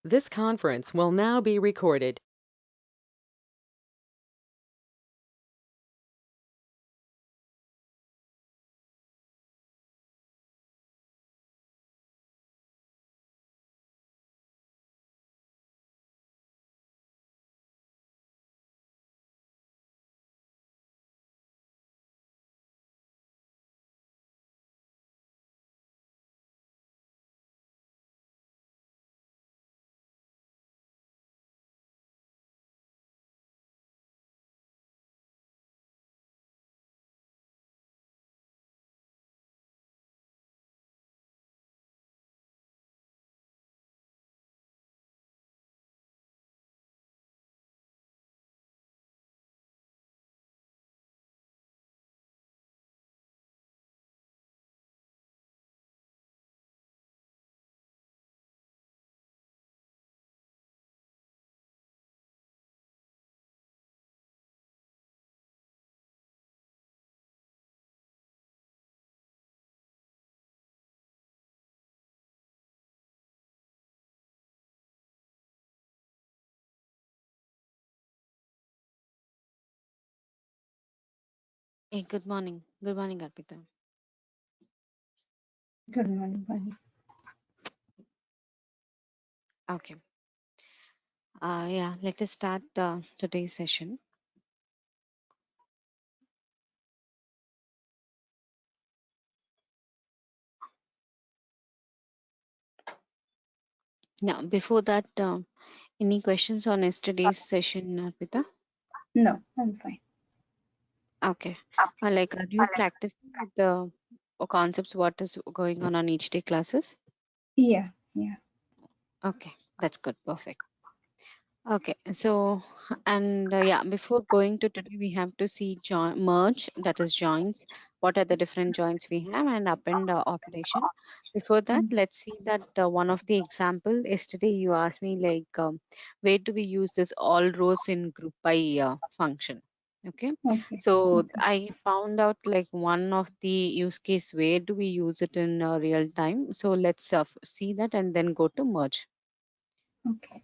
This conference will now be recorded. Hey, good morning. Good morning, Arpita. Good morning, Bunny. Okay. Yeah, let us start today's session. Now, before that, any questions on yesterday's session, Arpita? No, I'm fine. Okay. Are you practicing with the concepts, what is going on each day classes? Yeah, yeah. Okay, that's good. Perfect. Okay, so yeah, before going to today, we have to see merge, that is joins. What are the different joins we have and append operation. Before that, Mm. let's see that one of the example. Yesterday, you asked me where do we use this all rows in group by function? Okay, Okay, so okay, I found out like one of the use case where do we use it in real time. So let's see that and then go to merge. okay.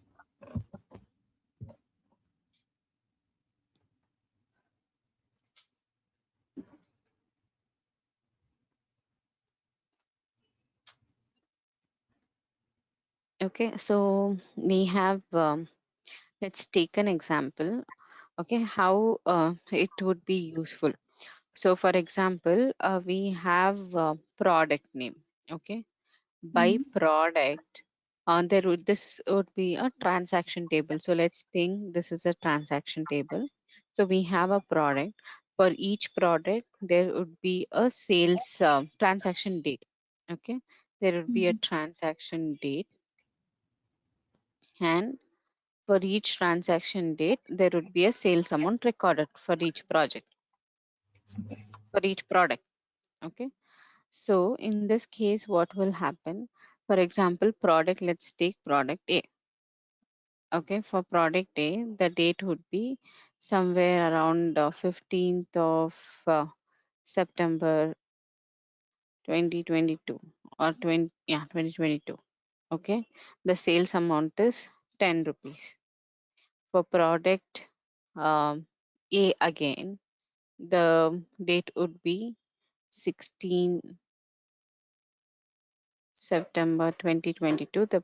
Okay, so we have, let's take an example. Okay, how it would be useful. So, for example, we have product name. Okay, by Mm. product, this would be a transaction table. So let's think this is a transaction table. So we have a product. For each product, there would be a sales transaction date. Okay, there would be a Mm. transaction date, and for each transaction date, there would be a sales amount recorded for each project, for each product. Okay. So in this case, what will happen? For example, product, let's take product A. Okay. For product A, the date would be somewhere around 15th of September 2022 or 2022. Okay. The sales amount is 10 rupees. For product A again, the date would be 16 September 2022. The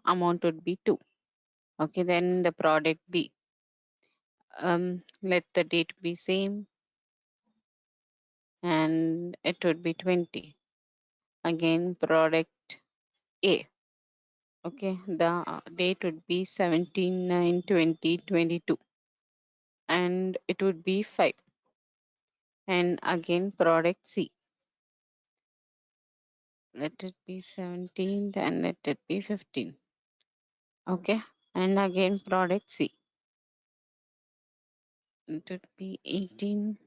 amount would be 2. Okay, then the product B. Let the date be same and it would be 20. Again, product A. Okay, the date would be 17/9/2022 and it would be 5. And again, product C. Let it be 17th and let it be 15. Okay, and again product C. It would be 18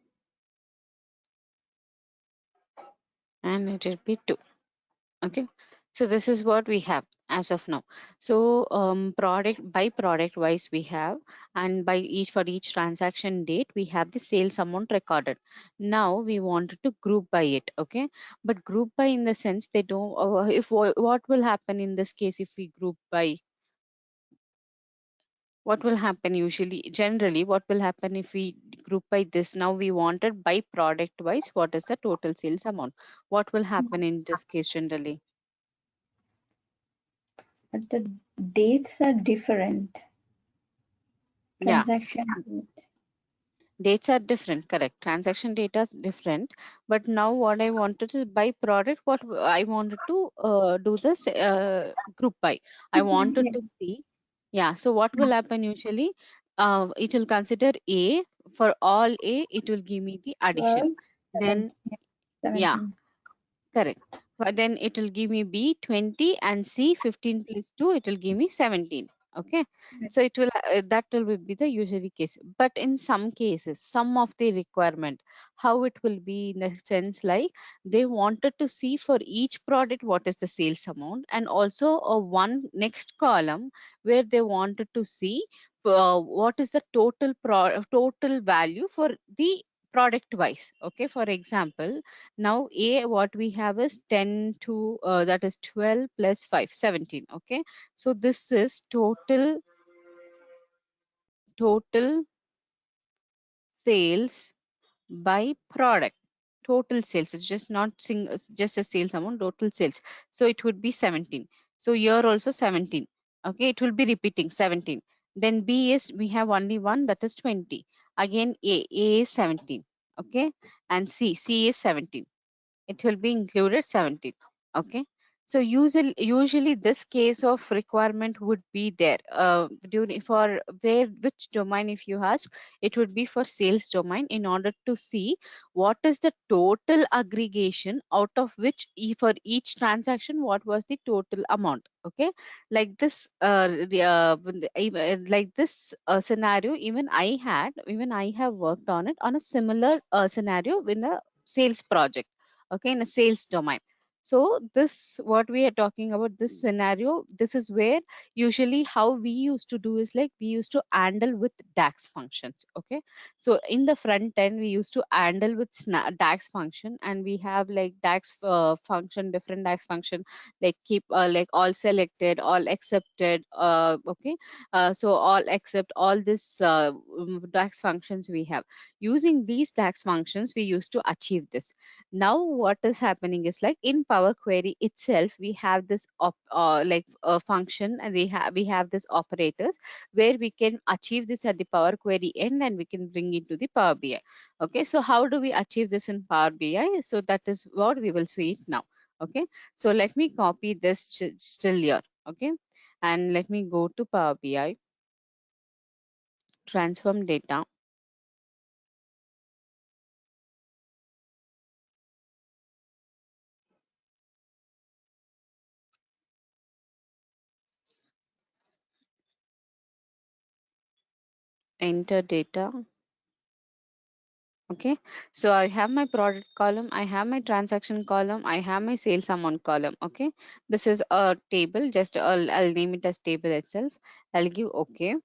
and it would be 2. Okay, so this is what we have as of now. So product by product wise we have, and by each for each transaction date we have the sales amount recorded. Now we wanted to group by it. Okay, but group by in the sense they don't if what will happen in this case if we group by? what will happen generally, what will happen if we group by this? Now we wanted by product wise, what is the total sales amount? What will happen in this case generally? But the dates are different. Yeah, Transaction date. dates are different, correct. Transaction data is different. But now what I wanted is by product, I wanted to do this group by. I wanted Yeah. to see. Yeah, so what will happen usually? It will consider A. For all A, it will give me the addition. 12, Then, 17. Yeah, yeah, 17. correct. But then it will give me B 20 and C 15 plus 2, it will give me 17. Okay. Right. So it will that will be the usually case. But in some cases, some of the requirement, how it will be in the sense like they wanted to see for each product what is the sales amount, and also a one next column where they wanted to see what is the total value for the product wise. Okay. For example, now A, what we have is 10 to that is 12 plus 5, 17. Okay. So this is total sales by product. Total sales. It's just not just a sales amount, total sales. So it would be 17. So here also 17. Okay. It will be repeating 17. Then B is, we have only one, that is 20. Again A is 17. Okay. And C is 17. It will be included 17. Okay. So usually this case of requirement would be there during for where which domain, if you ask, it would be for sales domain, in order to see what is the total aggregation out of which for each transaction what was the total amount. Okay. Like this like this scenario, even I have worked on it on a similar scenario in a sales project. Okay, in a sales domain. So this, what we are talking about, this scenario, this is where usually how we used to do is like we used to handle with DAX functions. Okay. So in the front end we used to handle with DAX function, and we have like DAX function, different DAX function, like keep like all selected, all accepted. Okay. So all accept, all this DAX functions we have. Using these DAX functions we used to achieve this. Now what is happening is like in Power Query itself we have this function, and we have this operators where we can achieve this at the Power Query end, and we can bring it to the Power BI. Okay, so how do we achieve this in Power BI? So that is what we will see it now. Okay, so let me copy this still here. Okay, and let me go to Power BI, transform data, enter data. Okay, so I have my product column, I have my transaction column, I have my sales amount column. Okay, this is a table, just I'll name it as table itself. I'll give okay.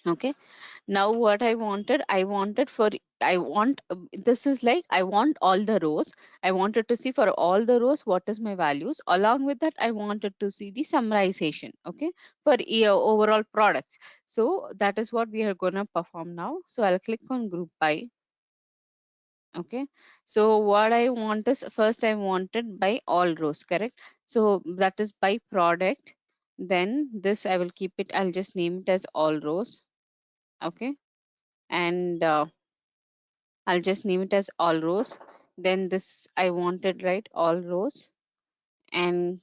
Okay, now what I want this is like I want all the rows. I wanted to see for all the rows what is my values. Along with that, I wanted to see the summarization. Okay, for overall products. So that is what we are gonna perform now. So I'll click on group by. Okay, so what I want is, first I wanted by all rows, correct? So that is by product. Then this I will keep it, I'll just name it as all rows. Okay, and I'll just name it as all rows. Then this I wanted, right, all rows. And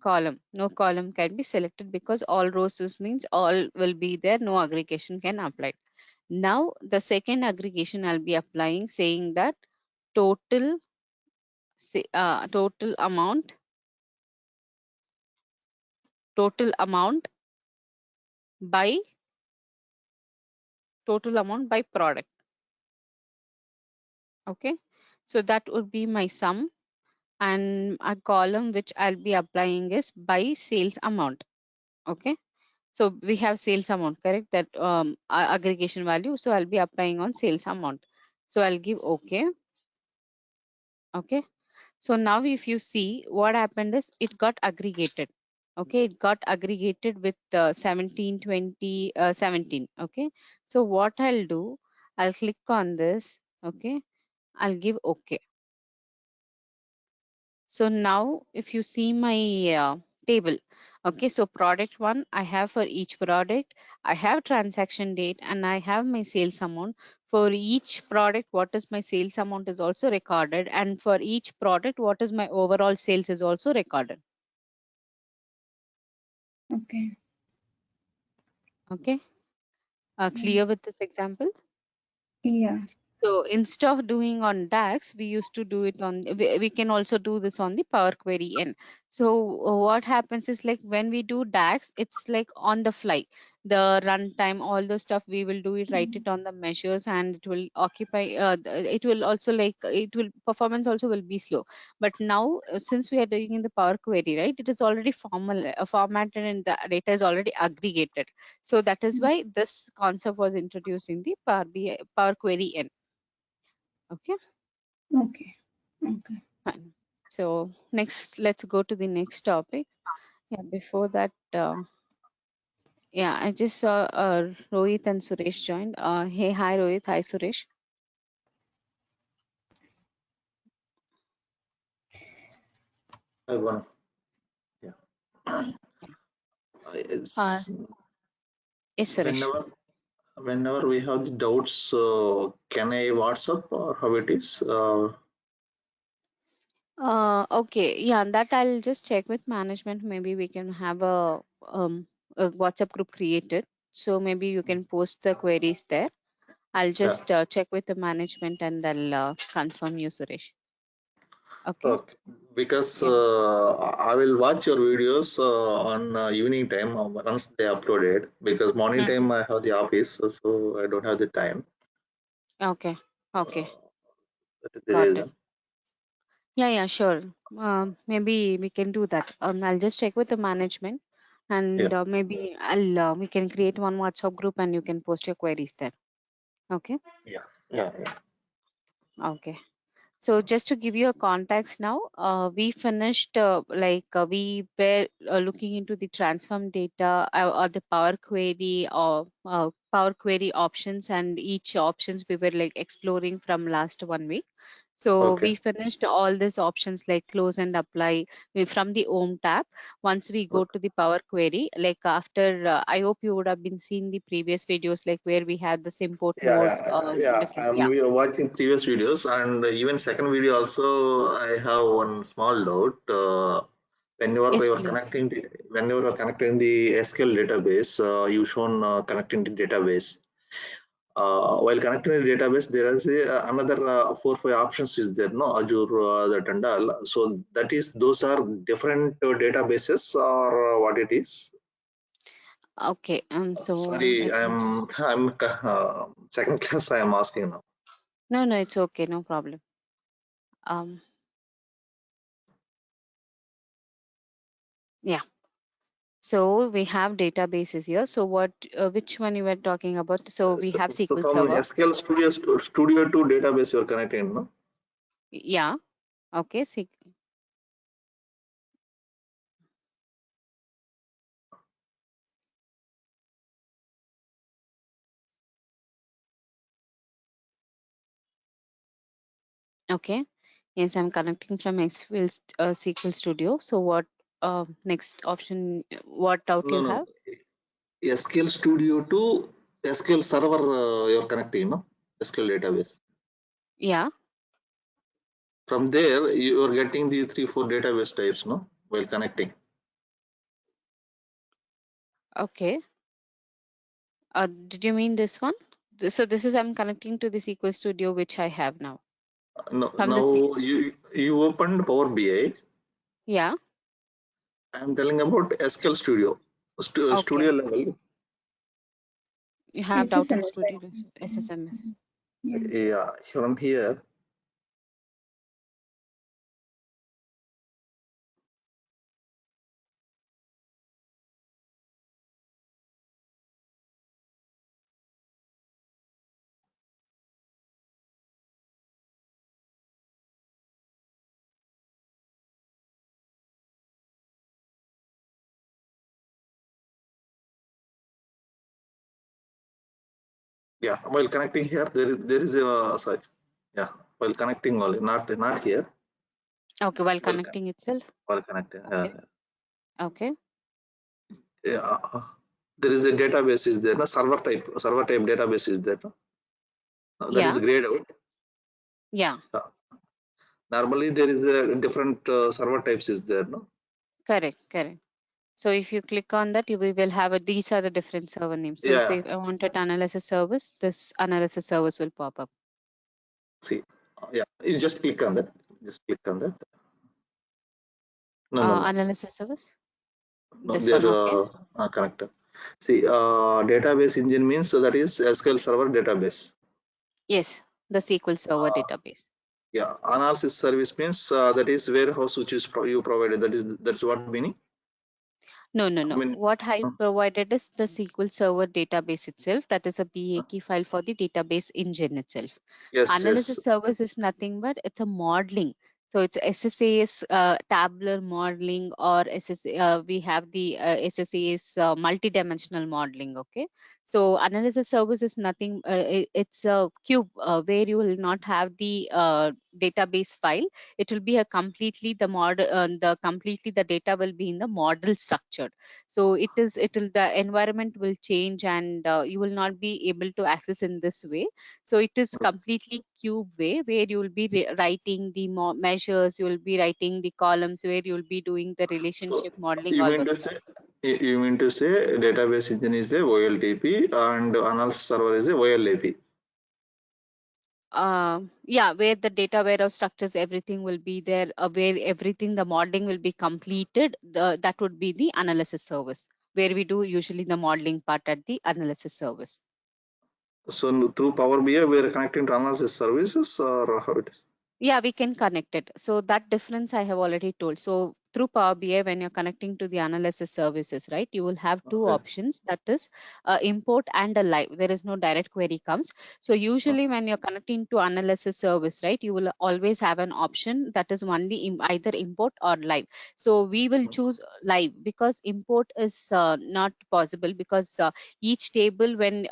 column, no column can be selected because all rows is means all will be there, no aggregation can apply. Now the second aggregation I'll be applying, saying that total total amount by product. Okay, so that would be my sum, and a column which I'll be applying is by sales amount. Okay, so we have sales amount, correct, that aggregation value, so I'll be applying on sales amount. So I'll give okay. Okay. So now if you see what happened is it got aggregated. Okay, it got aggregated with 17, 20, 17. Okay. So what I'll do, I'll click on this. Okay. I'll give OK. So now if you see my table, okay, so product one, I have for each product, I have transaction date and I have my sales amount. For each product, what is my sales amount is also recorded. And for each product, what is my overall sales is also recorded. Okay. Okay. Clear with this example? Yeah. So instead of doing on DAX, we used to do it on, we can also do this on the Power Query end. So what happens is like when we do DAX, it's like on the fly. The runtime, all the stuff we will do it, write it on the measures and it will occupy, it will also like, it will, performance also will be slow. But now since we are doing in the Power Query, right, it is already formatted and the data is already aggregated. So that is why this concept was introduced in the Power Query end. Okay, Okay. Okay. fine. So next, let's go to the next topic. Yeah, before that, yeah, I just saw Rohit and Suresh joined. Hey, hi Rohit, hi Suresh. I want, yeah. Uh, It's yes, Suresh. whenever we have the doubts, can I WhatsApp or how it is? Okay, yeah, that I'll just check with management. Maybe we can have a WhatsApp group created. So maybe you can post the queries there. I'll Yeah. just check with the management and I'll confirm you, Suresh. Okay. Okay. Because Yeah. I will watch your videos on evening time once they uploaded. Because morning Mm. time I have the office, so I don't have the time. Okay. Okay. That is the Got it. reason. Yeah, sure. Maybe we can do that. I'll just check with the management, Yeah. and maybe I'll we can create one WhatsApp group, and you can post your queries there. Okay. Yeah. Yeah. Yeah. Okay. So just to give you a context now, we finished we were looking into the transform data or the Power Query or Power Query options, and each options we were like exploring from last 1 week. So Okay. we finished all these options like close and apply from the Home tab. Once we go to the Power Query, like after, I hope you would have been seeing the previous videos like where we had this import Yeah, mode, yeah. different. Yeah. We are watching previous videos, and even second video also. I have one small doubt. Whenever we Yes, were please. connecting, whenever we are connecting the SQL database, you shown connecting the database. While connecting the database, there is another 4 5 options is there, no Azure that and all. So that is those are different databases or what it is. Okay, so Sorry, let me just. I'm second class. I am asking now. No, no, it's okay, no problem. Um, yeah. So we have databases here. So which one you were talking about? So we have So SQL from Server. SQL Studio to database you're connecting, no? Yeah. Okay. Okay. Yes, I'm connecting from SQL Studio. So what next option? What doubt No, you no. have? SQL Studio to SQL Server you're connecting, no? SQL database. Yeah. From there you are getting the 3 4 database types, no? While connecting. Okay. Did you mean this one? So this is I'm connecting to the SQL Studio which I have now. No, From the now you opened Power BI. yeah. I'm telling about SQL Studio. Okay. Studio level. You have doubt in SSMS, Studio right? SSMS. Yeah. Yeah, from here. Yeah, while connecting here, there is a sorry. Yeah, while connecting only, not here. Okay, while connecting itself. While connecting. Okay. Okay. Yeah, there is a database is there. No? Server type database is there. No? That is Yeah. grayed out. Yeah. Normally there is a different server types is there. No. Correct. Correct. So if you click on that, we will have these are the different server names. So Yeah. if I wanted analysis service, this analysis service will pop up. See, yeah, you just click on that. Just click on that. No. Analysis service. No, This they're one, okay. connected. See, database engine means that is SQL Server database. Yes, the SQL Server database. Yeah, analysis service means that is warehouse which is you provided. That's what meaning. No. I mean, What I provided is the SQL Server database itself. That is a BAK file for the database engine itself. yes. Analysis service is nothing but it's a modeling. So it's SSAS tabular modeling, or we have the SSAS multidimensional modeling. Okay. So analysis service is nothing. It's a cube where you will not have the database file. It will be a completely the model. The data will be in the model structured. So it will the environment will change, and you will not be able to access in this way. So it is completely cube way where you will be writing the measures, you will be writing the columns, where you will be doing the relationship modeling, You all mean those to stuff. say you mean to say database engine is a OLTP and analysis server is a OLAP. Yeah, where the data warehouse structures, everything will be there, where everything the modeling will be completed. That would be the analysis service, where we do usually the modeling part at the analysis service. So through Power BI, we are connecting to analysis services, or how it is? Yeah, we can connect it. So that difference I have already told. So through Power BI, when you're connecting to the analysis services, right, you will have two Okay. options, that is import and a live. There is no direct query comes. So usually when you're connecting to analysis service, right, you will always have an option that is only either import or live. So we will choose live, because import is not possible, because each table, when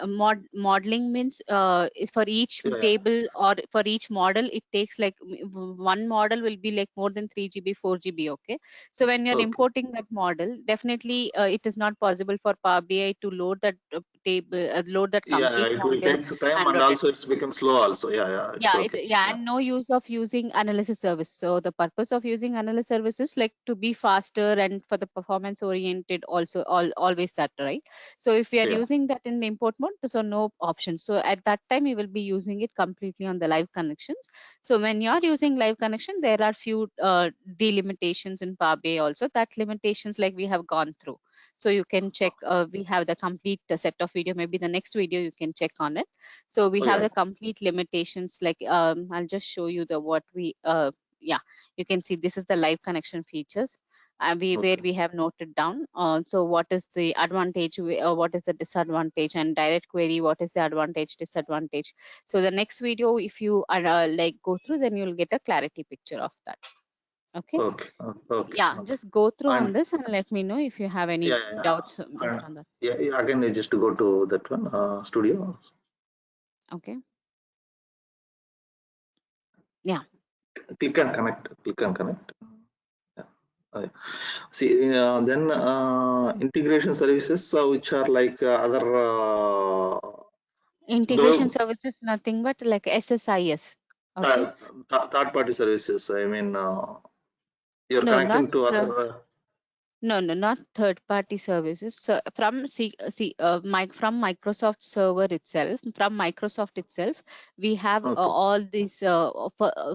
modeling means for each Yeah. table or for each model, it takes like one model will be like more than 3 GB 4 GB. Okay, so when you're Okay. importing that model, definitely it is not possible for Power BI to load that table, load that Yeah, complete it will model take time and and rotate. also it's become slow also. Yeah, it's okay. Yeah. And no use of using analysis service. So the purpose of using analysis service is like to be faster and for the performance oriented also, always that, right? So if we are Yeah. using that in the import mode, so no option. So at that time you will be using it completely on the live connections. So when you are using live connection, there are few delimitations in Power BI also. That limitations like we have gone through. So you can check, we have the complete set of video, maybe the next video you can check on it. So we Oh have yeah. the complete limitations, like I'll just show you the what we yeah, you can see this is the live connection features, where we have noted down. So what is the advantage, what is the disadvantage, and direct query, what is the advantage, disadvantage. So the next video, if you are like go through, then you'll get a clarity picture of that. Okay. Okay. Okay. Yeah, just go through on And this and let me know if you have any yeah. doubts based And on that. yeah, again, I just go to that one studio. Okay. Yeah. Click and connect. Click and connect. Yeah. See, then integration services which are like other Integration though services, nothing but like SSIS. Okay. third party services. I mean, you're No, not connecting to other. no, not third-party services. So from from Microsoft server itself, from Microsoft itself, we have Okay. all these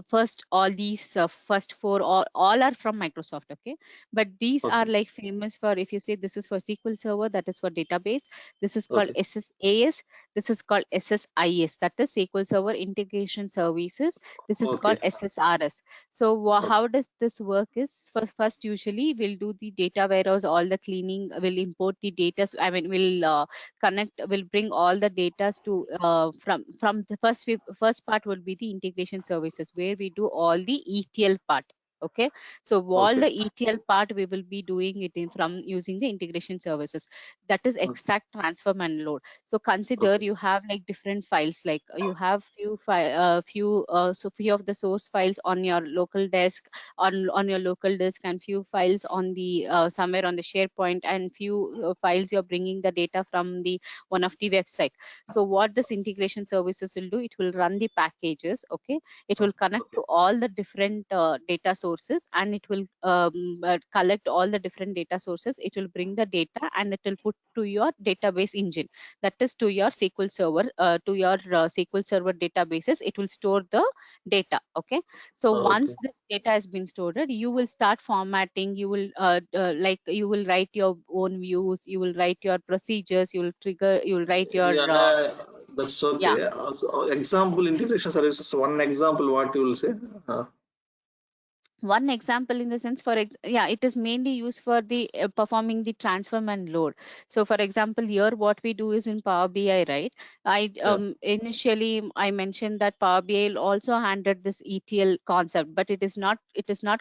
first all these first four, all are from Microsoft. Okay, but these are Okay. like famous for, if you say this is for SQL Server, that is for database. This is called Okay. SSAS. This is called SSIS. That is SQL Server Integration Services. This is called Okay. SSRS. So Okay. how does this work is, first usually we'll do the data warehouse, all the cleaning, will import the data. I mean, we'll connect, will bring all the data to from the first part will be the integration services, where we do all the ETL part. Okay, so all Okay. the ETL part we will be doing it in from using the integration services, that is extract, transform and load. So consider Okay. you have like different files, like you have few of the source files on your local desk, on your local disk, and few files on the somewhere on the SharePoint, and few files you're bringing the data from the one of the website. So what this integration services will do, it will run the packages. Okay, it will connect Okay. to all the different data sources, and it will collect all the different data sources. It will bring the data and it will put to your database engine, that is to your SQL server, to your SQL server databases. It will store the data. Okay, so Okay. once this data has been stored, you will start formatting. You will like you will write your own views, you will write your procedures, you will trigger, you will write your Yeah, that's yeah. okay. Example integration services. One example, what you will say? Uh, One example in the sense, yeah, it is mainly used for the performing the transform and load. So for example, here what we do is in Power BI, right? I yeah. initially I mentioned that Power BI also handled this ETL concept, but it is not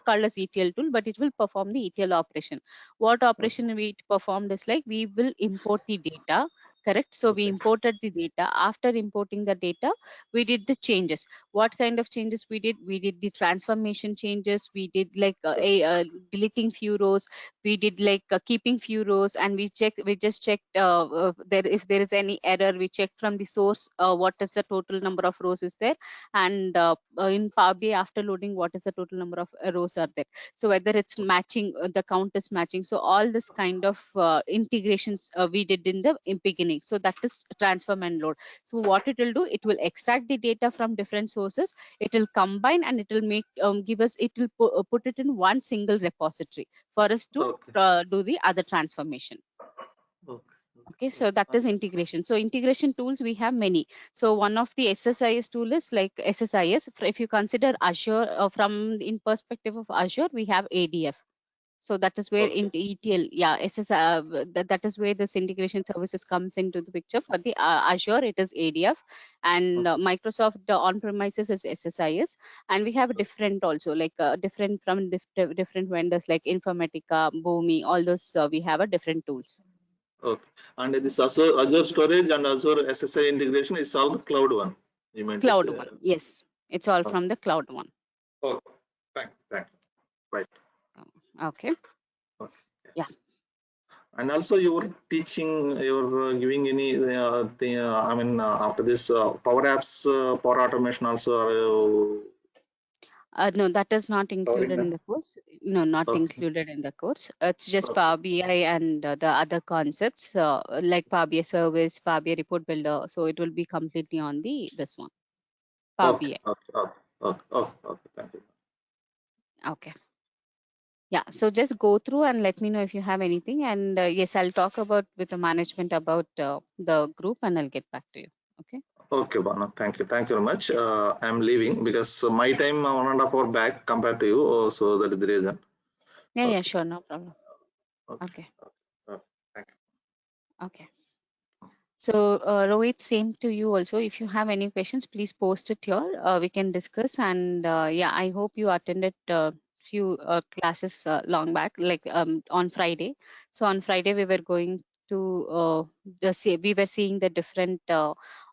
called as ETL tool, but it will perform the ETL operation. What Okay. operation we performed is like we will import the data. Correct. So we Okay. imported the data. After importing the data, we did the changes. What kind of changes we did? We did the transformation changes. We did like deleting few rows. We did like keeping few rows, and we just checked there if there is any error. We checked from the source what is the total number of rows is there, and in Power BI after loading, what is the total number of rows are there. So whether it's matching, the count is matching. So all this kind of integrations we did in beginning. So that is transform and load. So what it will do, it will extract the data from different sources, it will combine, and it will make give us, it will put it in one single repository for us to Okay. do the other transformation. Okay. Okay, so that is integration. So integration tools we have many. So one of the SSIS tool is like SSIS. If you consider Azure, from in perspective of Azure, we have ADF. So that is where Okay. in ETL, yeah, that is where this integration services comes into the picture. For the Azure, it is ADF, and Microsoft, the on-premises is SSIS, and we have different also, like different from different vendors like Informatica, Boomi, all those we have a different tools. Okay. And this Azure storage and Azure SSI integration is all cloud one. You meant to Cloud say. one, yes, it's all Okay. from the cloud one. Okay. Thank. Right. Okay, Okay. yeah. And also, you were teaching, you were giving any I mean, after this Power Apps, Power Automation also are No, that is not covering included in that. the course. No, not Okay. included in the course. It's just Okay. Power BI and the other concepts like Power BI Service, Power BI Report Builder. So it will be completely on the this one, Power Okay. BI. Okay. Okay. Okay. Okay. Okay. Thank you. Okay. Yeah. So just go through and let me know if you have anything. And yes, I'll talk about with the management about the group, and I'll get back to you. Okay. Okay, Bana. Thank you. Thank you very much. I'm leaving because my time 1.5 hour back compared to you. Oh, so that is the reason. Yeah. Yeah. Okay. Sure. No problem. Okay. Okay. Okay. Thank Okay. So, Rohit, same to you also. If you have any questions, please post it here. We can discuss. And yeah, I hope you attended few classes long back, like on Friday. So on Friday we were going to we were seeing the different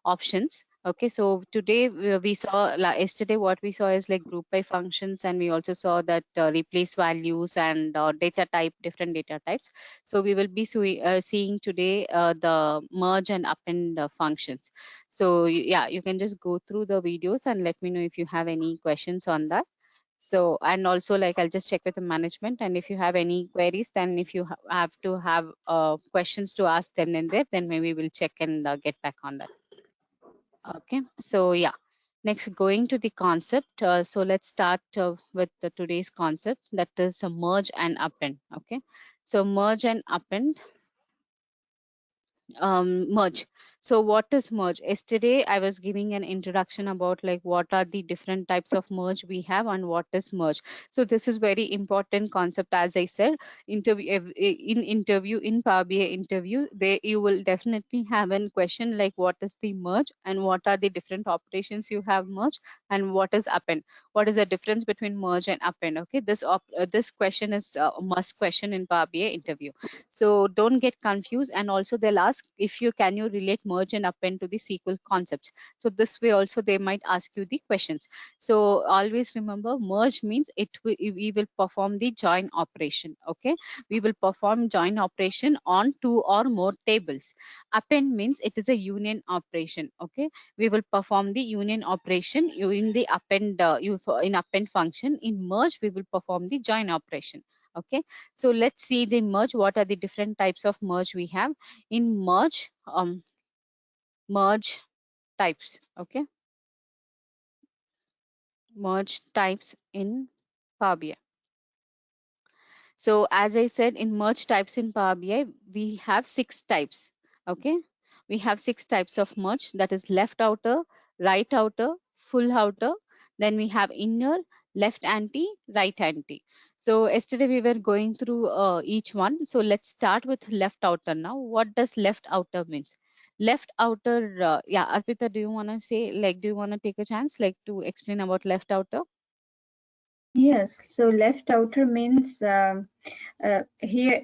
options. Okay, so today we saw yesterday what we saw is like group by functions, and we also saw that replace values and data type, different data types. So we will be seeing today the merge and append functions. So yeah, you can just go through the videos and let me know if you have any questions on that. So, and also like I'll just check with the management, and if you have any queries, then if you have to have questions to ask them in there, then maybe we'll check and get back on that. Okay, so yeah. Next, going to the concept. So let's start with today's concept, that is a merge and append. Okay, so merge and append, merge. So what is merge? Yesterday I was giving an introduction about like what are the different types of merge we have and what is merge. So this is very important concept. As I said, interview in Power BI interview, they you will definitely have a question like what is the merge and what are the different operations you have merge and what is append. What is the difference between merge and append? Okay, this question is a must question in Power BI interview. So don't get confused, and also they'll ask if you can you relate merge and append to the SQL concepts. So this way also they might ask you the questions. So always remember, merge means we will perform the join operation. Okay, we will perform join operation on two or more tables. Append means it is a union operation. Okay, we will perform the union operation in the append in append function. In merge we will perform the join operation. Okay, so let's see the merge. What are the different types of merge we have in merge? Merge types. Okay, merge types in Power BI. So as I said, in merge types in Power BI, we have 6 types. Okay, we have 6 types of merge, that is left outer, right outer, full outer. Then we have inner, left anti, right anti. So yesterday we were going through each one. So let's start with left outer now. What does left outer means? Left outer, yeah, Arpita, do you want to say, like, do you want to take a chance, like, to explain about left outer? Yes, so left outer means here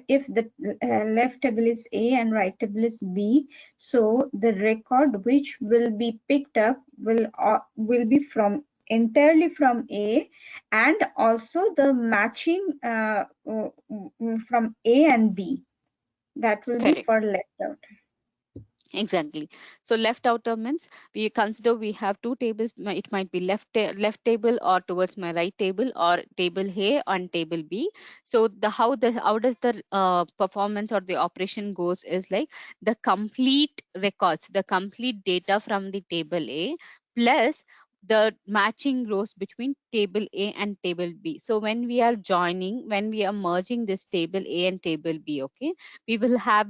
if the left table is A and right table is B, so the record which will be picked up will be from entirely from A, and also the matching from A and B, that will be Correct. for left outer. Exactly. So left outer means we consider we have two tables. It might be left table or towards my right table or table A and table B. So how does the performance or the operation goes is like the complete records, the complete data from the table A plus the matching rows between table A and table B. So when we are joining, when we are merging this table A and table B, okay, we will have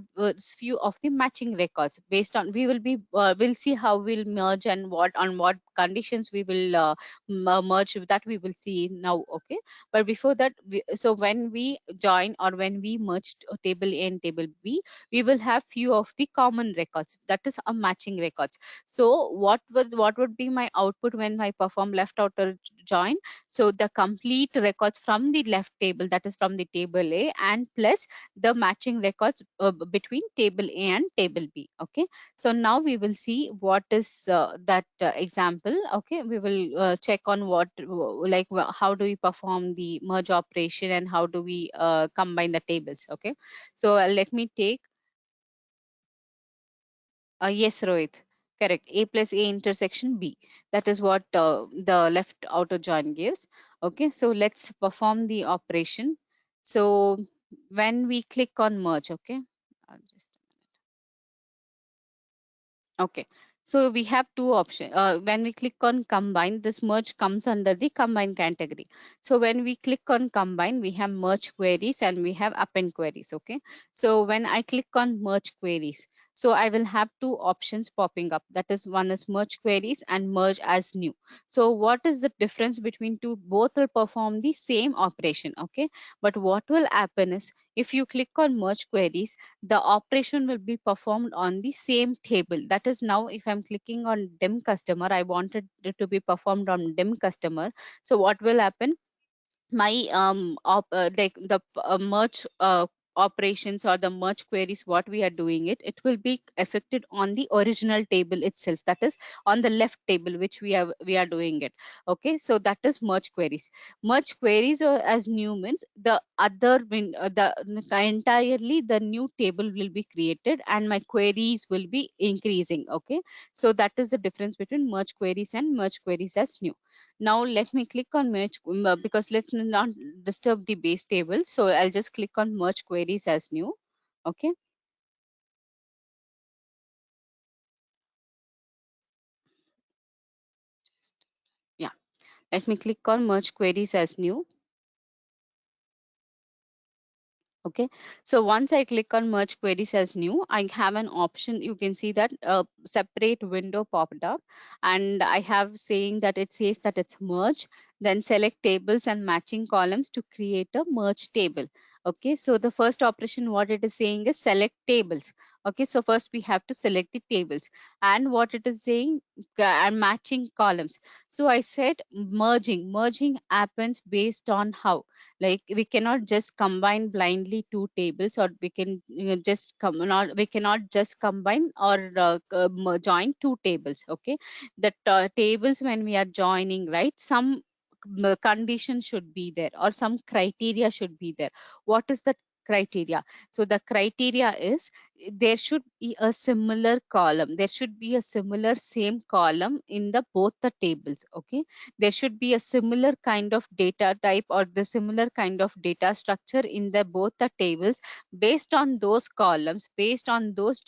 few of the matching records. Based on, we will be we'll see how we'll merge and what on what conditions we will merge, that we will see now. Okay, but before that so when we join or when we merged table A and table B, we will have few of the common records, that is a matching records. So what would be my output when I perform left outer join? So the complete records from the left table, that is from the table A, and plus the matching records between table A and table B. Okay, so now we will see what is that example. Okay, we will check on what like how do we perform the merge operation and how do we combine the tables. Okay, so let me take yes, Rohit, correct. A plus A intersection B, that is what the left outer join gives. Okay, so let's perform the operation. So when we click on merge, okay, just okay. So we have two options. When we click on combine, this merge comes under the combine category. So when we click on combine, we have merge queries and we have append queries. Okay. So when I click on merge queries, so I will have two options popping up. That is, one is merge queries and merge as new. So what is the difference between two? Both will perform the same operation. Okay. But what will happen is if you click on merge queries, the operation will be performed on the same table. That is, now if I'm clicking on dim customer, I wanted it to be performed on dim customer. So what will happen? My like the merge operations or the merge queries, what we are doing, it will be affected on the original table itself, that is on the left table which we are doing it. Okay, so that is merge queries. Merge queries or as new means the other the entirely the new table will be created and my queries will be increasing. Okay, so that is the difference between merge queries and merge queries as new. Now let me click on merge because let's not disturb the base table. So I'll just click on merge queries as new. Okay. Yeah. Let me click on merge queries as new. Okay, so once I click on merge queries as new, I have an option. You can see that separate window popped up, and I have saying that it says that it's merge, then select tables and matching columns to create a merge table. Okay, so the first operation what it is saying is select tables. Okay, so first we have to select the tables, and what it is saying and matching columns. So I said merging happens based on how, like we cannot just combine blindly two tables, or we can just come not we cannot just combine or join two tables. Okay, the tables, when we are joining, right, some condition should be there or some criteria should be there. What is the criteria? So the criteria is there should be a similar column, there should be a similar same column in the both the tables. Okay, there should be a similar kind of data type or the similar kind of data structure in the both the tables. Based on those columns, based on those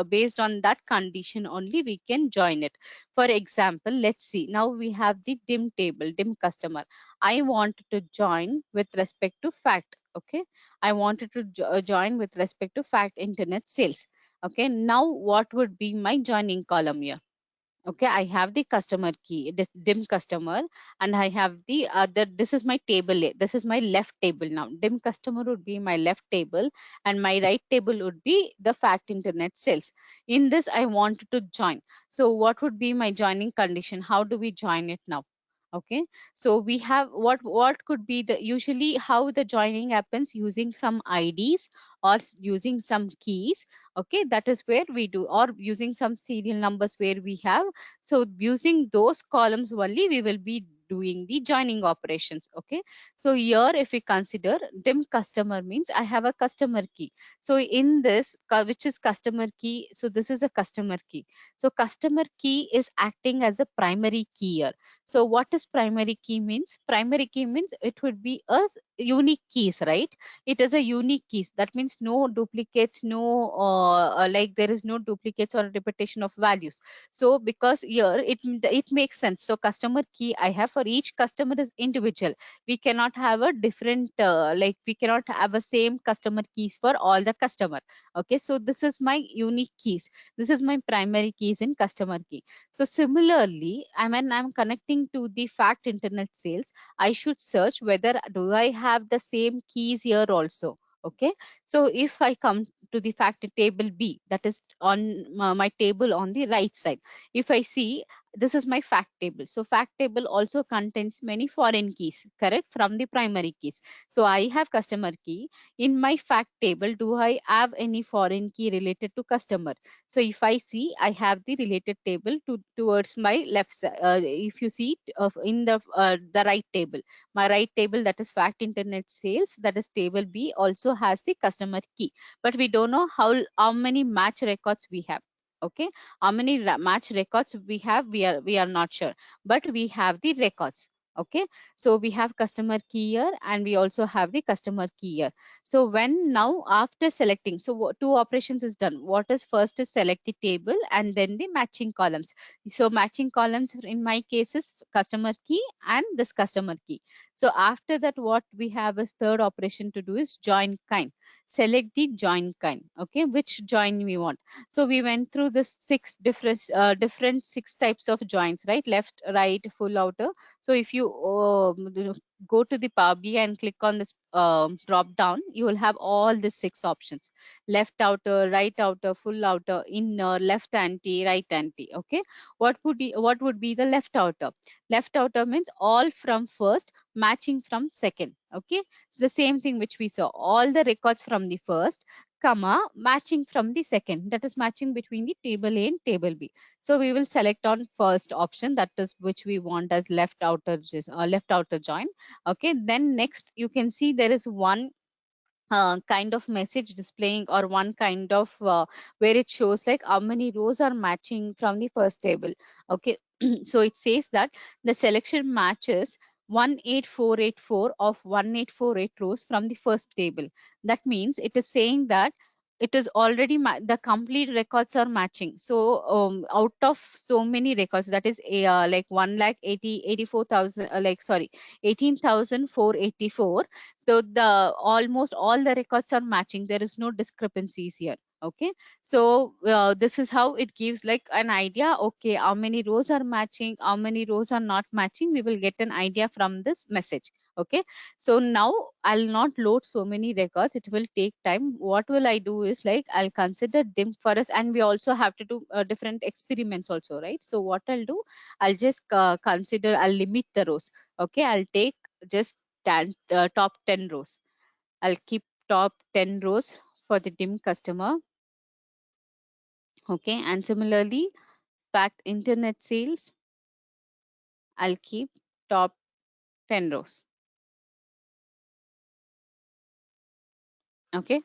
based on that condition only we can join it. For example, let's see, now we have the dim table, dim customer. I want to join with respect to fact. Okay, I wanted to join with respect to fact internet sales. Okay, now what would be my joining column here? Okay, I have the customer key, this dim customer, and I have the other, this is my table A, this is my left table. Now dim customer would be my left table, and my right table would be the fact internet sales. In this I want to join. So what would be my joining condition? How do we join it now? Okay, so we have what could be the usually how the joining happens, using some IDs or using some keys. Okay, that is where we do, or using some serial numbers where we have. So using those columns only we will be doing the joining operations. Okay, so here if we consider dim customer means I have a customer key. So in this which is customer key, so this is a customer key. So customer key is acting as a primary key here. So what is primary key means? Primary key means it would be a unique keys, right? It is a unique keys. That means no duplicates, no like there is no duplicates or repetition of values. So because here it makes sense. So customer key I have for each customer is individual. We cannot have a different like we cannot have a same customer keys for all the customer. Okay, so this is my unique keys, this is my primary keys in customer key. So similarly, when I'm connecting to the fact internet sales, I should search whether do I have the same keys here also. Okay, so if I come to the fact table B, that is on my table on the right side, if I see this is my fact table. So fact table also contains many foreign keys, correct, from the primary keys. So I have customer key. In my fact table, do I have any foreign key related to customer? So if I see, I have the related table towards my left side. If you see in the right table, my right table, that is fact internet sales, that is table B, also has the customer key. But we don't know how many match records we have. Okay, how many match records we have, we are not sure, but we have the records. Okay, so we have customer key here, and we also have the customer key here. So when now after selecting, so two operations is done. What is first is select the table and then the matching columns. So matching columns in my case is customer key and this customer key. So after that, what we have is third operation to do is join kind. Select the join kind. Okay, which join we want. So we went through this different six types of joins, right? Left, right, full, outer. So if you go to the Power BI and click on this drop down, you will have all the six options: left outer, right outer, full outer, inner, left anti, right anti. Okay, what would be the left outer? Left outer means all from first matching from second. Okay, it's the same thing which we saw, all the records from the first comma matching from the second, that is matching between the table A and table B. So we will select on first option, that is which we want as left outer join. Okay, then next you can see there is one kind of message displaying, or one kind of where it shows like how many rows are matching from the first table. Okay, so it says that the selection matches 18484 of 1848 rows from the first table. That means it is saying that it is already the complete records are matching. So out of so many records, that is like 1,84,000 like sorry 18,484. So the almost all the records are matching. There is no discrepancies here. Okay, so this is how it gives like an idea. Okay, how many rows are matching, how many rows are not matching, we will get an idea from this message. Okay, so now I'll not load so many records, it will take time. What will I do is like I'll consider them for us, and we also have to do different experiments also, right? So what I'll do, I'll just consider, I'll limit the rows. Okay, I'll take just top 10 rows. I'll keep top 10 rows for the dim customer. Okay, and similarly fact internet sales, I'll keep top 10 rows. Okay,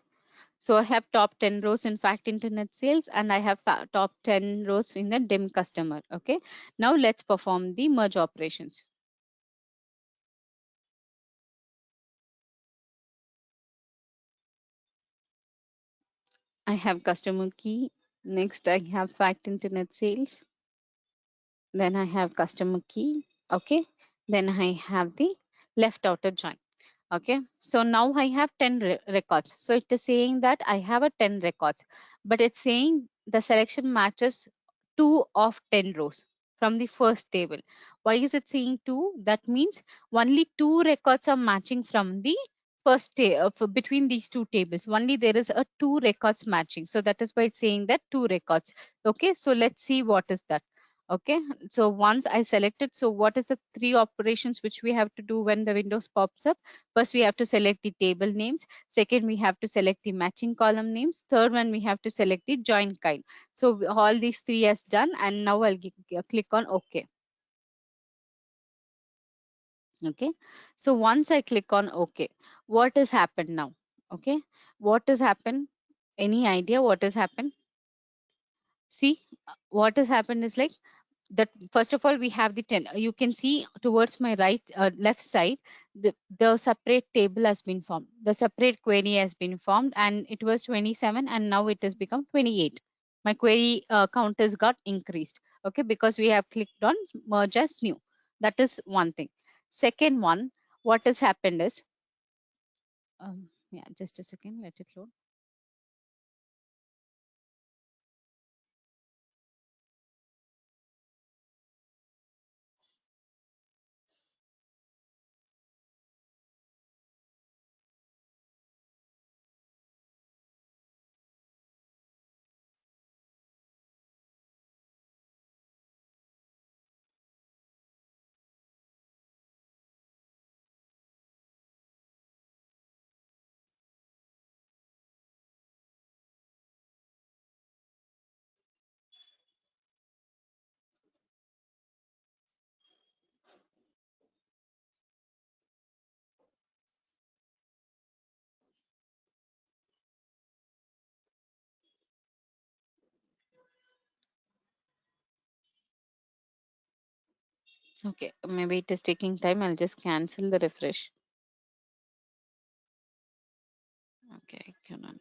so I have top 10 rows in fact internet sales, and I have top 10 rows in the dim customer. Okay, now let's perform the merge operations. I have customer key. Next, I have fact internet sales. Then I have customer key. Okay, then I have the left outer join. Okay, so now I have 10 records. So it is saying that I have a 10 records, but it's saying the selection matches 2 of 10 rows from the first table. Why is it saying 2? That means only 2 records are matching from the first between these two tables. Only there is a 2 records matching. So that is why it's saying that 2 records. Okay, so let's see what is that. Okay, so once I selected, so what is the 3 operations which we have to do when the windows pops up? First, we have to select the table names. Second, we have to select the matching column names. Third one, we have to select the join kind. So all these 3 is done, and now I'll click on OK. Okay, so once I click on OK, what has happened now? Okay, what has happened? Any idea what has happened? See, what has happened is like that. First of all, we have the 10. You can see towards my left side, the separate table has been formed, the separate query has been formed, and it was 27 and now it has become 28. My query count has got increased. Okay, because we have clicked on merge as new. That is one thing. Second one, what has happened is yeah, just a second, let it load. Okay, maybe it is taking time. I'll just cancel the refresh. Okay, I cannot.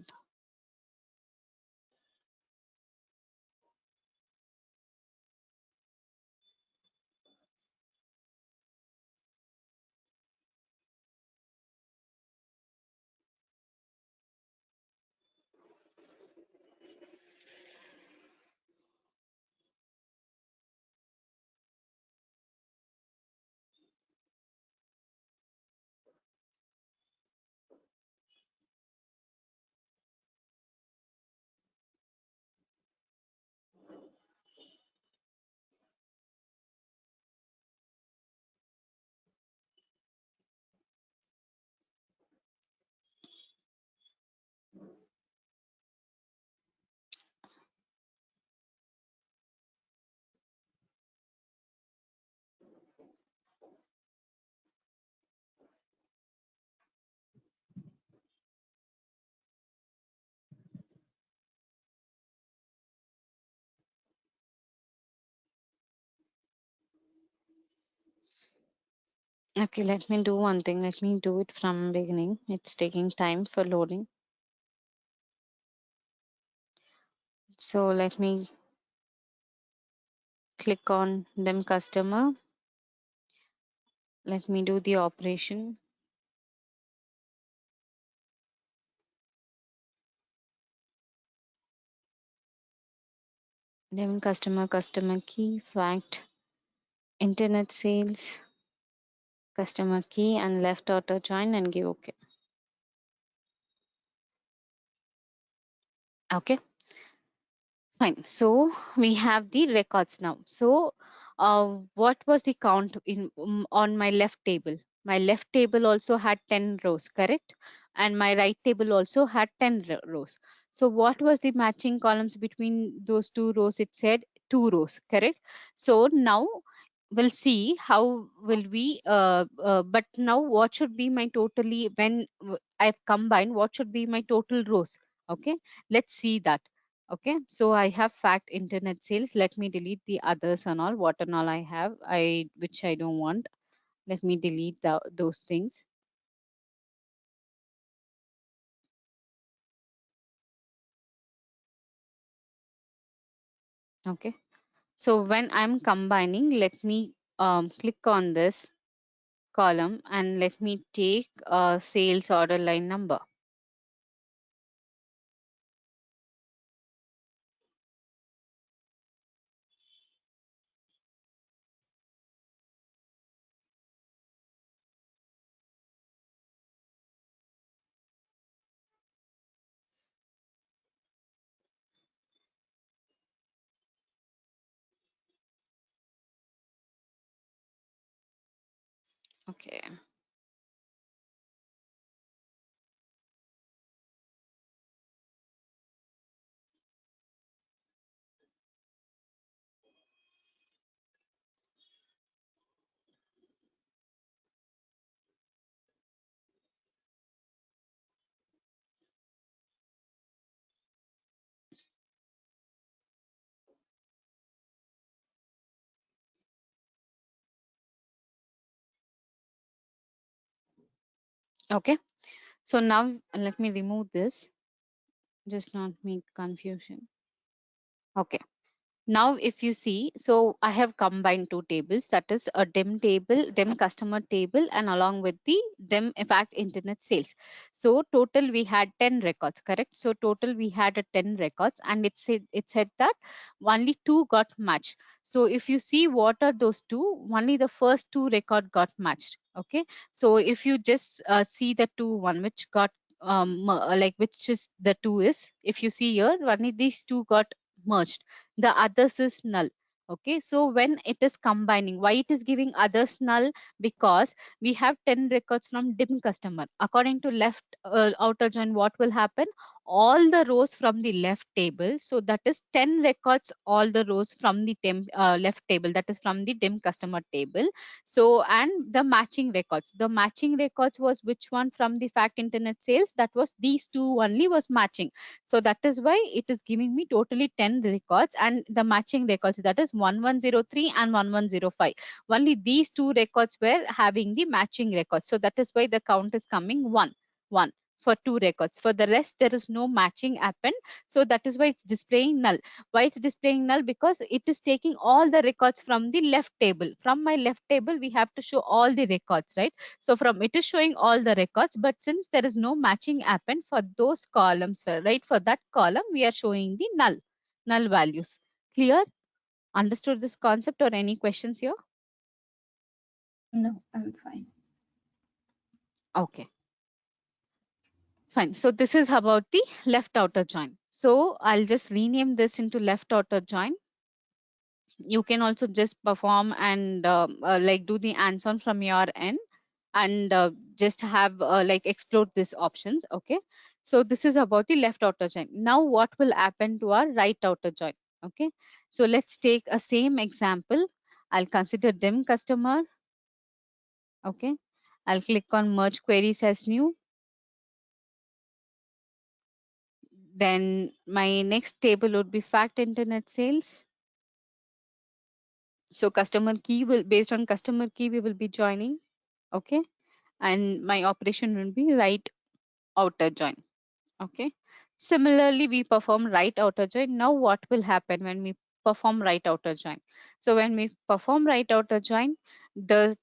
Okay, let me do one thing. Let me do it from beginning. It's taking time for loading. So let me click on them customer. Let me do the operation. Them customer, customer key, fact, internet sales, customer key, and left auto join and give OK. Okay. Fine. So we have the records now. So what was the count in on my left table? My left table also had 10 rows, correct? And my right table also had 10 rows. So what was the matching columns between those two rows? It said 2 rows, correct? So now we'll see how will we but now what should be my totally when I've combined, what should be my total rows? Okay, let's see that. Okay, so I have fact, internet sales. Let me delete the others and all, what and all I have, which I don't want. Let me delete those things. Okay, so when I'm combining, let me click on this column and let me take sales order line number. Okay. Okay, so now let me remove this, just not make confusion. Okay, now if you see, so I have combined two tables, that is a dem table, dem customer table, and along with the dem fact internet sales. So total we had 10 records, correct? So total we had a 10 records, and it said that only 2 got matched. So if you see what are those two, only the first 2 record got matched. Okay, so if you just see the one which got like which is the 2 is, if you see here, only these 2 got merged, the others is null. Okay, so when it is combining, why it is giving others null? Because we have 10 records from dim customer. According to left outer join, what will happen? All the rows from the left table, so that is 10 records, all the rows from the left table, that is from the dim customer table. So and the matching records was which one? From the fact internet sales, that was these two only was matching. So that is why it is giving me totally 10 records, and the matching records, that is 1103 and 1105. Only these two records were having the matching records. So that is why the count is coming 1 for 2 records. For the rest, there is no matching append. So that is why it's displaying null. Why it's displaying null? Because it is taking all the records from the left table. From my left table, we have to show all the records, right? So from it is showing all the records, but since there is no matching append for those columns, right? For that column, we are showing the null values. Clear? Understood this concept, or any questions here? No, I'm fine. Okay. Fine. So this is about the left outer join. So I'll just rename this into left outer join. You can also just perform and like do the hands-on from your end, and just have like explore these options. Okay, so this is about the left outer join. Now what will happen to our right outer join? Okay, so let's take a same example. I'll consider them customer. Okay, I'll click on merge queries as new. Then my next table would be fact internet sales. So customer key will, based on customer key, we will be joining. Okay, and my operation will be right outer join. Okay, Similarly, we perform right outer join. Now what will happen when we perform right outer join? So when we perform right outer join, the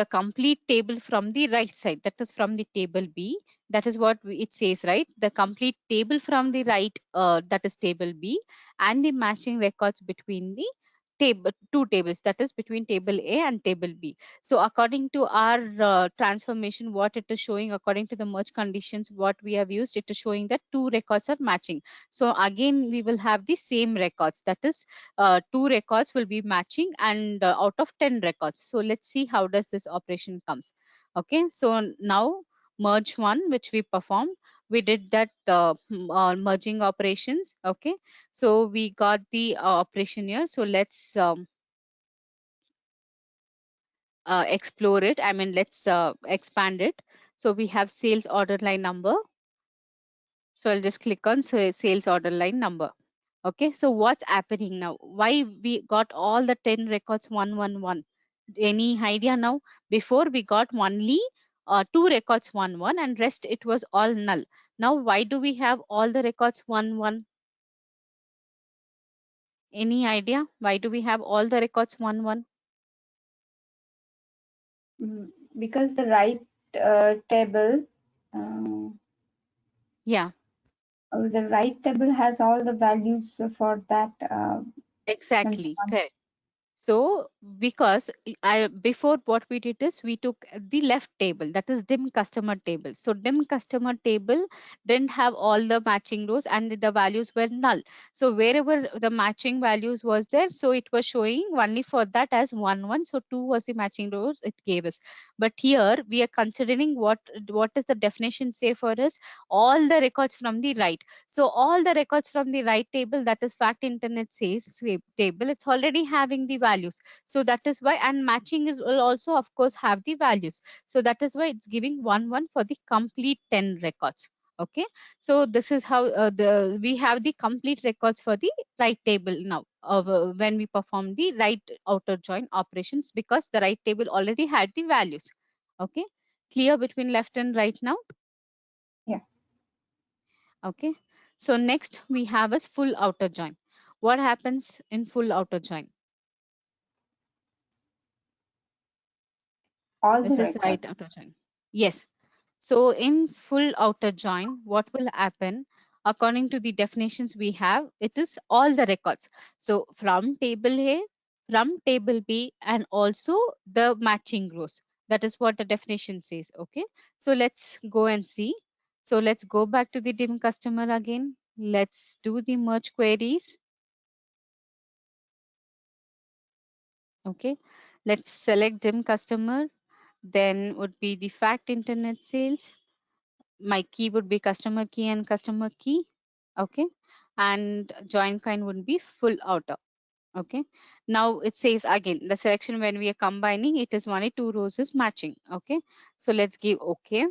complete table from the right side, that is from the table B, that is what it says, right? The complete table from the right, that is table B, and the matching records between the two tables, that is between table A and table B. So according to our transformation, what it is showing, according to the merge conditions what we have used, it is showing that two records are matching. So again we will have the same records, that is two records will be matching, and out of 10 records. So let's see how does this operation comes. Okay, so now merge one which we performed, we did that merging operations. Okay, so we got the operation here. So let's explore it. I mean, let's expand it. So we have sales order line number. So I'll just click on sales order line number. Okay, so what's happening now? Why we got all the 10 records 111? Any idea now? Before we got only two records 11 and rest it was all null. Now why do we have all the records 11? Any idea? Why do we have all the records 11? Because the right table, Yeah, the right table has all the values for that. exactly, correct. So because before what we did is we took the left table, that is dim customer table. So dim customer table didn't have all the matching rows and the values were null. So wherever the matching values was there, so it was showing only for that as 1 1. So 2 was the matching rows it gave us. But here we are considering what is the definition say for us, all the records from the right. So all the records from the right table, that is fact internet says table, it's already having the values. So that is why, and matching is will also of course have the values. So that is why it's giving 1 1 for the complete 10 records. Okay, so this is how we have the complete records for the right table now of when we perform the right outer join operations, because the right table already had the values. Okay, clear between left and right now? Yeah. Okay, so next we have a full outer join. What happens in full outer join? All the This is right records. outer join. Yes. So in full outer join, what will happen? According to the definitions we have, it is all the records. So from table A, from table B, and also the matching rows. That is what the definition says. Okay. So let's go and see. So let's go back to the dim customer again. Let's do the merge queries. Okay. Let's select dim customer. Then would be the fact internet sales. My key would be customer key and customer key. Okay, and join kind would be full outer. Okay, now it says again the selection when we are combining it is only two rows is matching. Okay, so let's give okay.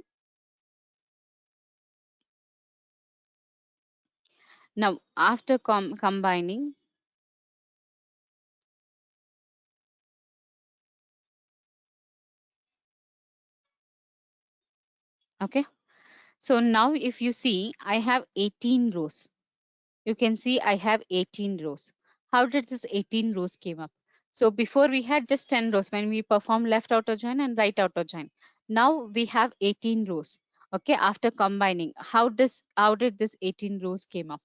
Now after combining, okay, so now if you see I have 18 rows. You can see I have 18 rows. How did this 18 rows came up? So before we had just 10 rows when we perform left outer join and right outer join. Now we have 18 rows. Okay, after combining, how did this 18 rows came up?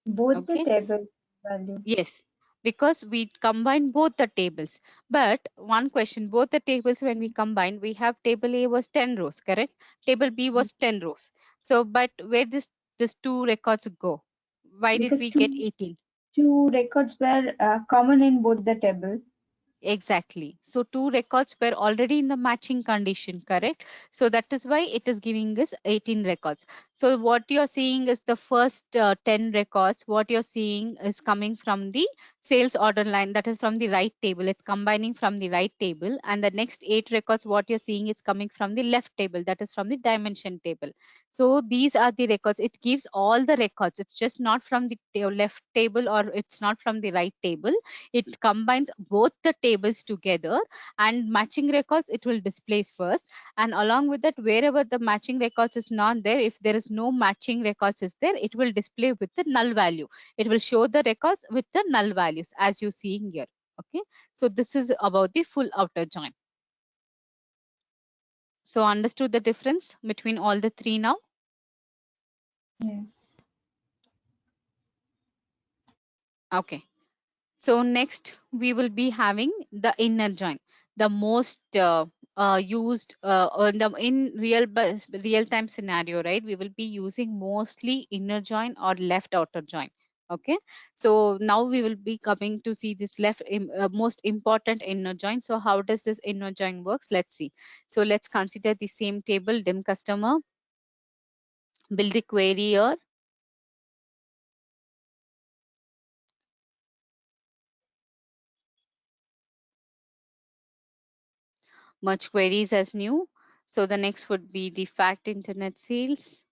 Both the Okay, table value. yes, because we combine both the tables. But one question, both the tables when we combine, we have table A was 10 rows, correct? Table B was 10 rows. So, but where this two records go? Why did Because we get 18? two records were common in both the table. Exactly. So two records were already in the matching condition, correct? So that is why it is giving us 18 records. So what you're seeing is the first 10 records, what you're seeing is coming from the sales order line, that is from the right table. It's combining from the right table, and the next 8 records what you're seeing is coming from the left table, that is from the dimension table. So these are the records. It gives all the records. It's just not from the left table, or it's not from the right table. It combines both the tables together, and matching records it will displays first, and along with that, wherever the matching records is not there, if there is no matching records is there, it will display with the null value. It will show the records with the null values as you see here. Okay, so this is about the full outer join. So understood the difference between all the three now? Yes. Okay. So next we will be having the inner join, the most used in real time scenario, right? We will be using mostly inner join or left outer join. Okay, so now we will be coming to see this most important inner join. So how does this inner join works? Let's see. So let's consider the same table, dim customer, build a query here. Merge queries as new. So the next would be the fact internet sales.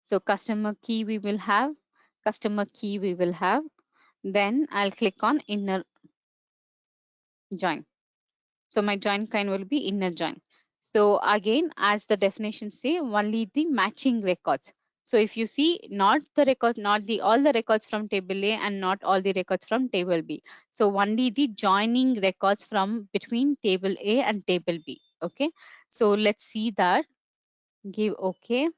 So customer key we will have, then I'll click on inner join. So my join kind will be inner join. So again, as the definition say, only the matching records. So if you see, not the record, not the all the records from table A and not all the records from table B. So only the joining records from between table A and table B. Okay. So let's see that. Give OK.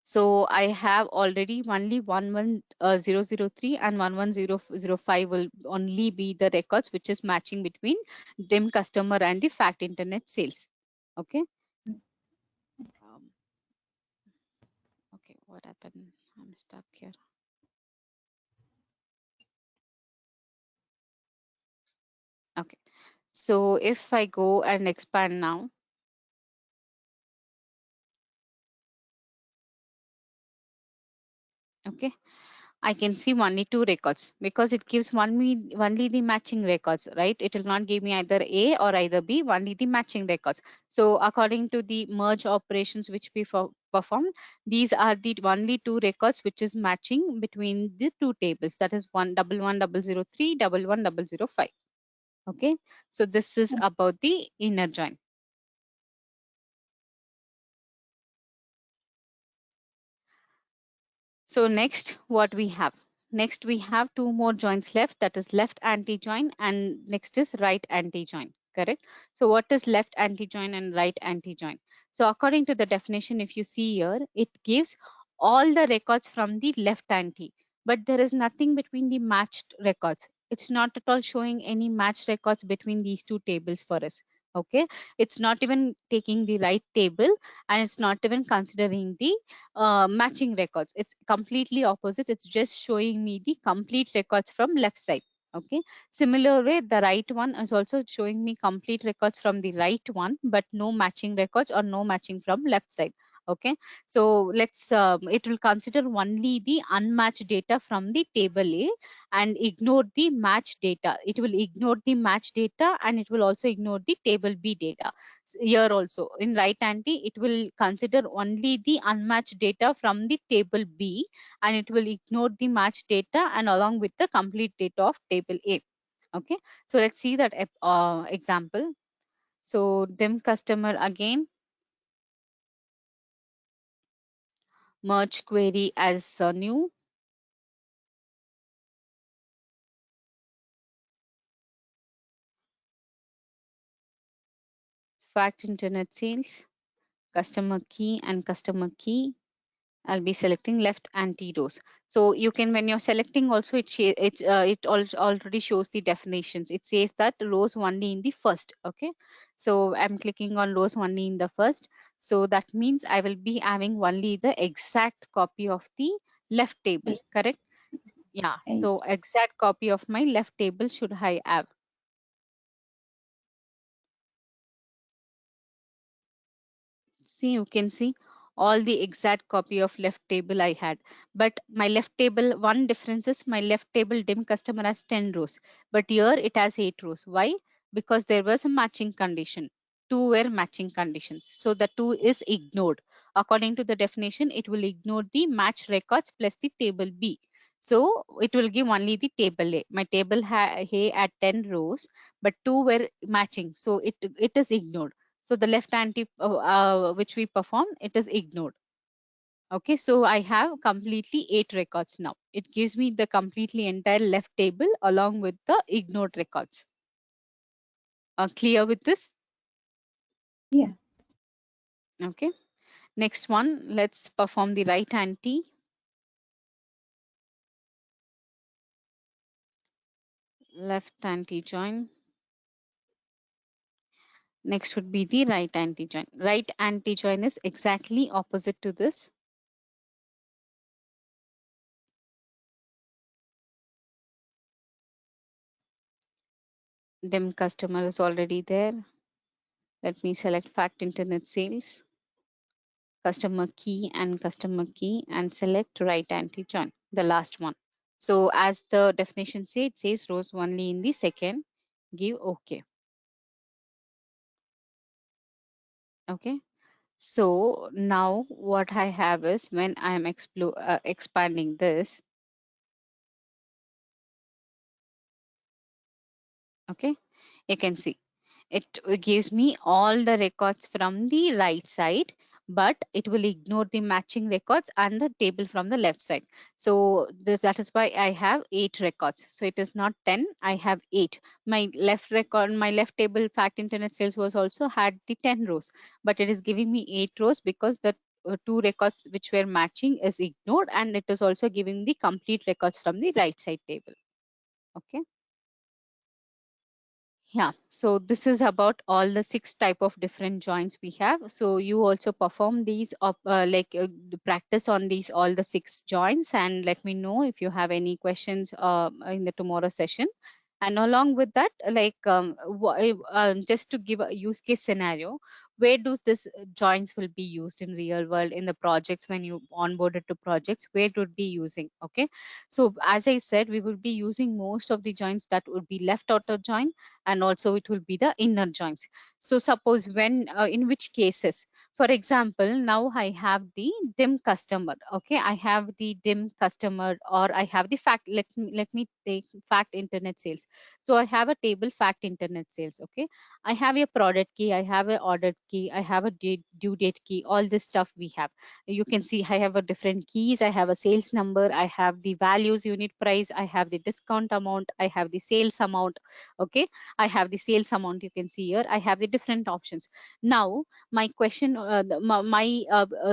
So I have already only 11003 and 11005 will only be the records which is matching between dim customer and the fact internet sales. Okay. Okay, what happened? I'm stuck here. Okay. So if I go and expand now, okay, I can see only 2 records because it gives only the matching records, right? It will not give me either A or either B, only the matching records. So according to the merge operations which we performed, these are the only 2 records which is matching between the 2 tables. That is 111003, 111005. Okay, so this is about the inner join. So next, what we have? Next, we have 2 more joins left, that is left anti-join, and next is right anti-join, correct? So what is left anti-join and right anti-join? So according to the definition, if you see here, it gives all the records from the left anti, but there is nothing between the matched records. It's not at all showing any matched records between these 2 tables for us. Okay, it's not even taking the right table, and it's not even considering the matching records. It's completely opposite. It's just showing me the complete records from left side. Okay, similar way, the right one is also showing me complete records from the right one, but no matching records or no matching from left side. Okay, so let's it will consider only the unmatched data from the table A and ignore the match data. It will ignore the match data, and it will also ignore the table B data. Here also in right anti, it will consider only the unmatched data from the table B, and it will ignore the matched data and along with the complete data of table A. Okay, so let's see that example. So dim customer again, merge query as new. Fact internet sales, customer key and customer key. I'll be selecting left anti rows. So you can, when you're selecting also, it already shows the definitions. It says that rows only in the first. Okay, so I'm clicking on rows only in the first. So that means I will be having only the exact copy of the left table, correct? Yeah, so exact copy of my left table should I have. See, you can see all the exact copy of left table I had. But my left table, one difference is my left table dim customer has 10 rows, but here it has 8 rows. Why? Because there was a matching condition. Two were matching conditions. So the two is ignored. According to the definition, it will ignore the match records plus the table B. So it will give only the table A. My table A at 10 rows, but two were matching. So it is ignored. So the left anti which we perform, it is ignored. Okay, so I have completely 8 records now. It gives me the completely entire left table along with the ignored records. Clear with this? Yeah. Okay. Next one, let's perform the right anti. Left anti join. Next would be the right anti join. Right anti join is exactly opposite to this. Dim customer is already there. Let me select fact internet sales, customer key and select right anti join, the last one. So as the definition says, it says rows only in the second. Give OK. Okay. So now what I have is when I am expanding this. Okay. You can see it gives me all the records from the right side, but it will ignore the matching records and the table from the left side. So that is why I have 8 records. So it is not 10, I have 8. My left record, my left table fact internet sales was also had the 10 rows, but it is giving me 8 rows because the 2 records which were matching is ignored, and it is also giving the complete records from the right side table. Okay. Yeah, so this is about all the 6 type of different joins we have. So you also perform these practice on these all the 6 joins, and let me know if you have any questions in the tomorrow session. And along with that, just to give a use case scenario, where does this joins will be used in real world in the projects when you onboarded to projects, where it would be using. Okay, so as I said, we will be using most of the joins that would be left outer join, and also it will be the inner joins. So suppose when in which cases, for example, now I have the dim customer. Okay, I have the dim customer, or I have the fact, let me take fact internet sales. So I have a table fact internet sales. Okay, I have a product key, I have a order key, I have a due date key, all this stuff we have. You can see I have a different keys, I have a sales number, I have the values, unit price, I have the discount amount, I have the sales amount. Okay, I have the sales amount. You can see here I have the different options. Now my question, my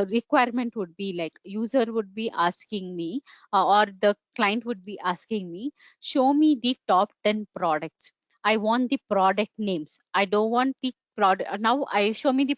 requirement would be like, user would be asking me, or the client would be asking me, show me the top 10 products. I want the product names. I don't want the product. Now I show me the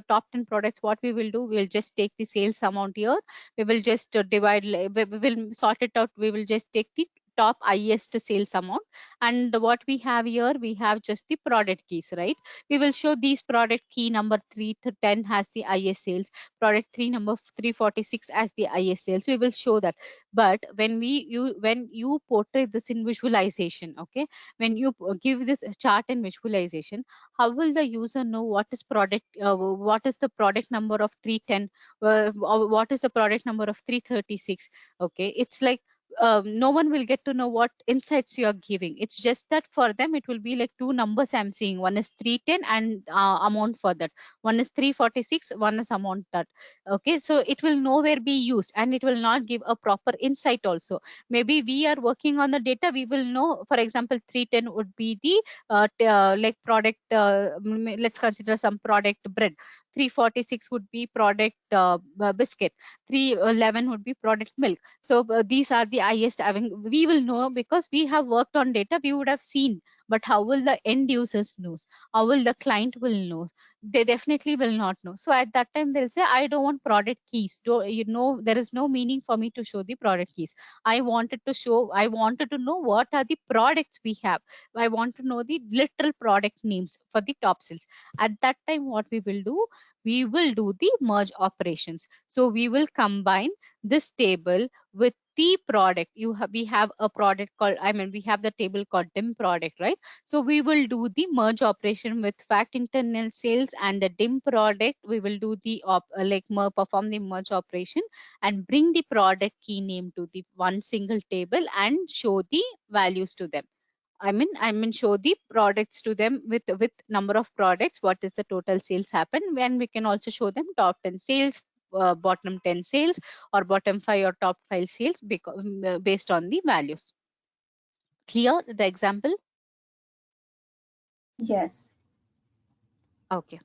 top 10 products. What we will do, we'll just take the sales amount here. We will just divide, we will sort it out. We will just take the top highest sales amount, and what we have here, we have just the product keys, right? We will show these product key number 3 to 10 has the highest sales, product 3 number 346 as the highest sales. We will show that. But when you portray this in visualization, okay, when you give this chart in visualization, how will the user know what is what is the product number of 310, or what is the product number of 336? Okay, it's like no one will get to know what insights you are giving. It's just that for them it will be like two numbers I'm seeing. One is 310 and amount for that. One is 346, one is amount that. Okay, so it will nowhere be used, and it will not give a proper insight also. Maybe we are working on the data, we will know, for example, 310 would be the like product, let's consider some product bread. 346 would be product biscuit. 311 would be product milk. So these are the highest having, we will know because we have worked on data, we would have seen but how will the end users know? How will the client will know? They definitely will not know. So at that time they'll say, I don't want product keys. There is no meaning for me to show the product keys. I wanted to know what are the products we have. I want to know the literal product names for the top sales. At that time, what we will do, we will do the merge operations. So we will combine this table with the product. We have a product called, we have the table called dim product, right? So we will do the merge operation with fact internal sales and the dim product. We will do the perform the merge operation and bring the product key name to the one single table and show the values to them. Show the products to them with number of products. What is the total sales happen? When we can also show them top 10 sales, bottom 10 sales, or bottom 5 or top 5 sales based on the values. Clear the example? Yes. Okay.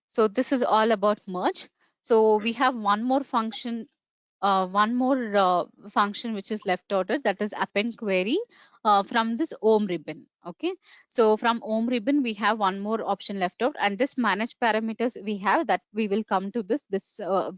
So this is all about merge. So we have one more function which is left ordered, that is append query from this home ribbon. Okay, so from home ribbon we have one more option left out, and this manage parameters we have, that we will come to this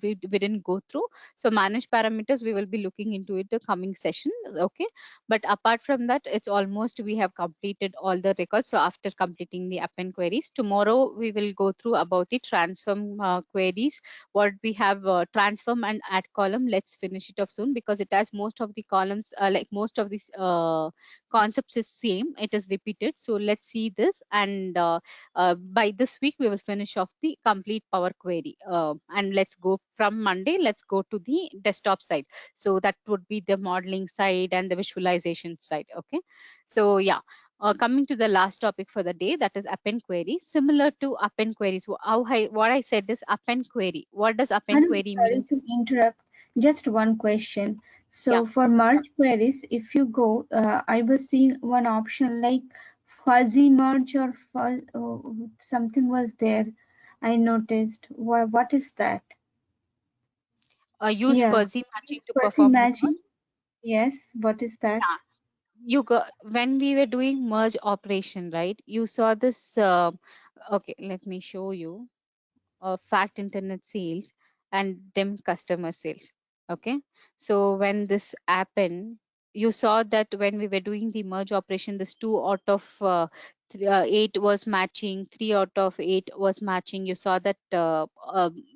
we didn't go through. So manage parameters we will be looking into it the coming session. Okay, but apart from that, it's almost we have completed all the records. So after completing the append queries, tomorrow we will go through about the transform queries. What we have transform and add column, let's finish it off soon, because it has most of the columns, most of these concepts is same, it is repeated. So let's see this, and by this week we will finish off the complete power query, and let's go from Monday, let's go to the desktop side. So that would be the modeling side and the visualization side. Okay, so yeah, coming to the last topic for the day, that is append query. Similar to append queries, what I said is append query. What does append query Sorry means? to interrupt. Just one question. Yeah. So for merge queries, if you go, I was seeing one option like fuzzy merge or something was there. I noticed. What is that? Use Yeah, fuzzy matching to fuzzy perform the merge. matching. Yes. What is that? Yeah. You got, when we were doing merge operation, right? You saw this. Okay, let me show you. Fact internet sales and dim customer sales. Okay, so when this happened, you saw that when we were doing the merge operation, this 2 out of 8 was matching, 3 out of 8 was matching. You saw that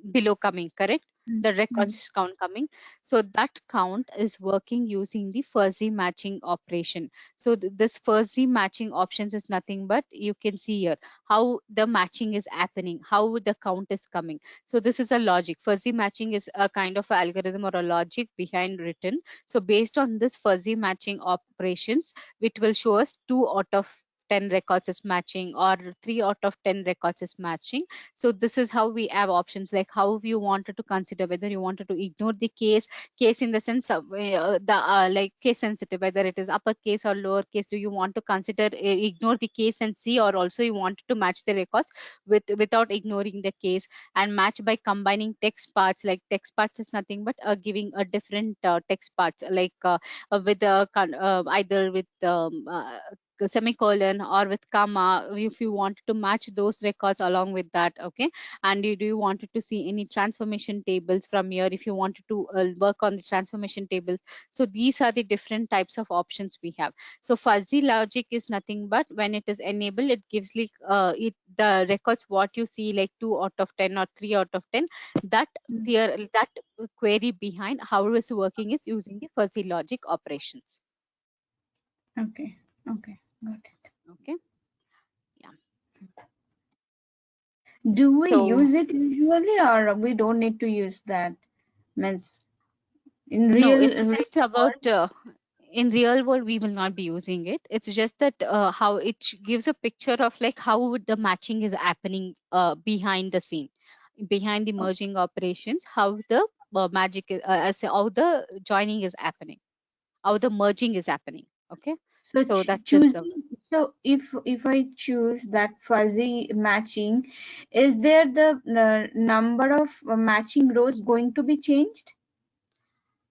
below coming, correct? The records count coming. So that count is working using the fuzzy matching operation. So this fuzzy matching options is nothing but, you can see here how the matching is happening, how the count is coming. So this is a logic. Fuzzy matching is a kind of algorithm or a logic behind written. So based on this fuzzy matching operations, it will show us 2 out of 10 records is matching, or 3 out of 10 records is matching. So this is how we have options, like how you wanted to consider, whether you wanted to ignore the case in the sense of like case sensitive, whether it is uppercase or lowercase. Do you want to consider ignore the case and see, or also you want to match the records without ignoring the case, and match by combining text parts. Like text parts is nothing but giving a different text parts, like with either with semicolon or with comma, if you wanted to match those records along with that. Okay, and do you wanted to see any transformation tables from here, if you wanted to work on the transformation tables. So these are the different types of options we have. So fuzzy logic is nothing but, when it is enabled, it gives like the records what you see, like 2 out of 10 or 3 out of 10. That that query behind how it is working is using the fuzzy logic operations. Okay. Okay. Got it. Okay. Yeah. Do we So use it usually, or we don't need to use that? Means in no, real, it's real just about world. in real world we will not be using it. It's just that how it gives a picture of like how the matching is happening behind the scene, behind the merging operations, how the magic is, how the joining is happening, how the merging is happening. Okay, So so that's just choosing. So if I choose that fuzzy matching, is there the number of matching rows going to be changed?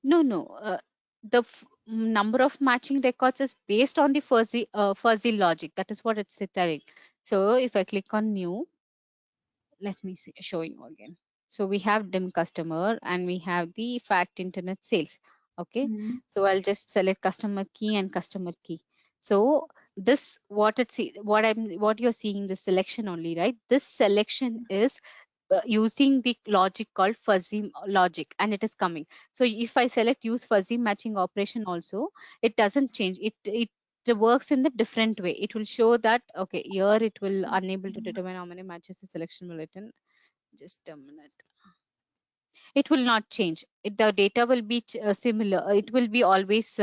no. the number of matching records is based on the fuzzy logic. That is what it's telling. So if I click on new, let me see, show you again. So we have dim customer and we have the fact internet sales. Okay. So I'll just select customer key and customer key. So this what you're seeing, the selection only, right? This selection is using the logic called fuzzy logic, and it is coming. So if I select use fuzzy matching operation also, it doesn't change. It works in the different way. It will show that, okay, here it will unable to determine how many matches the selection will return. Just a minute. It will not change. The data will be similar. It will be always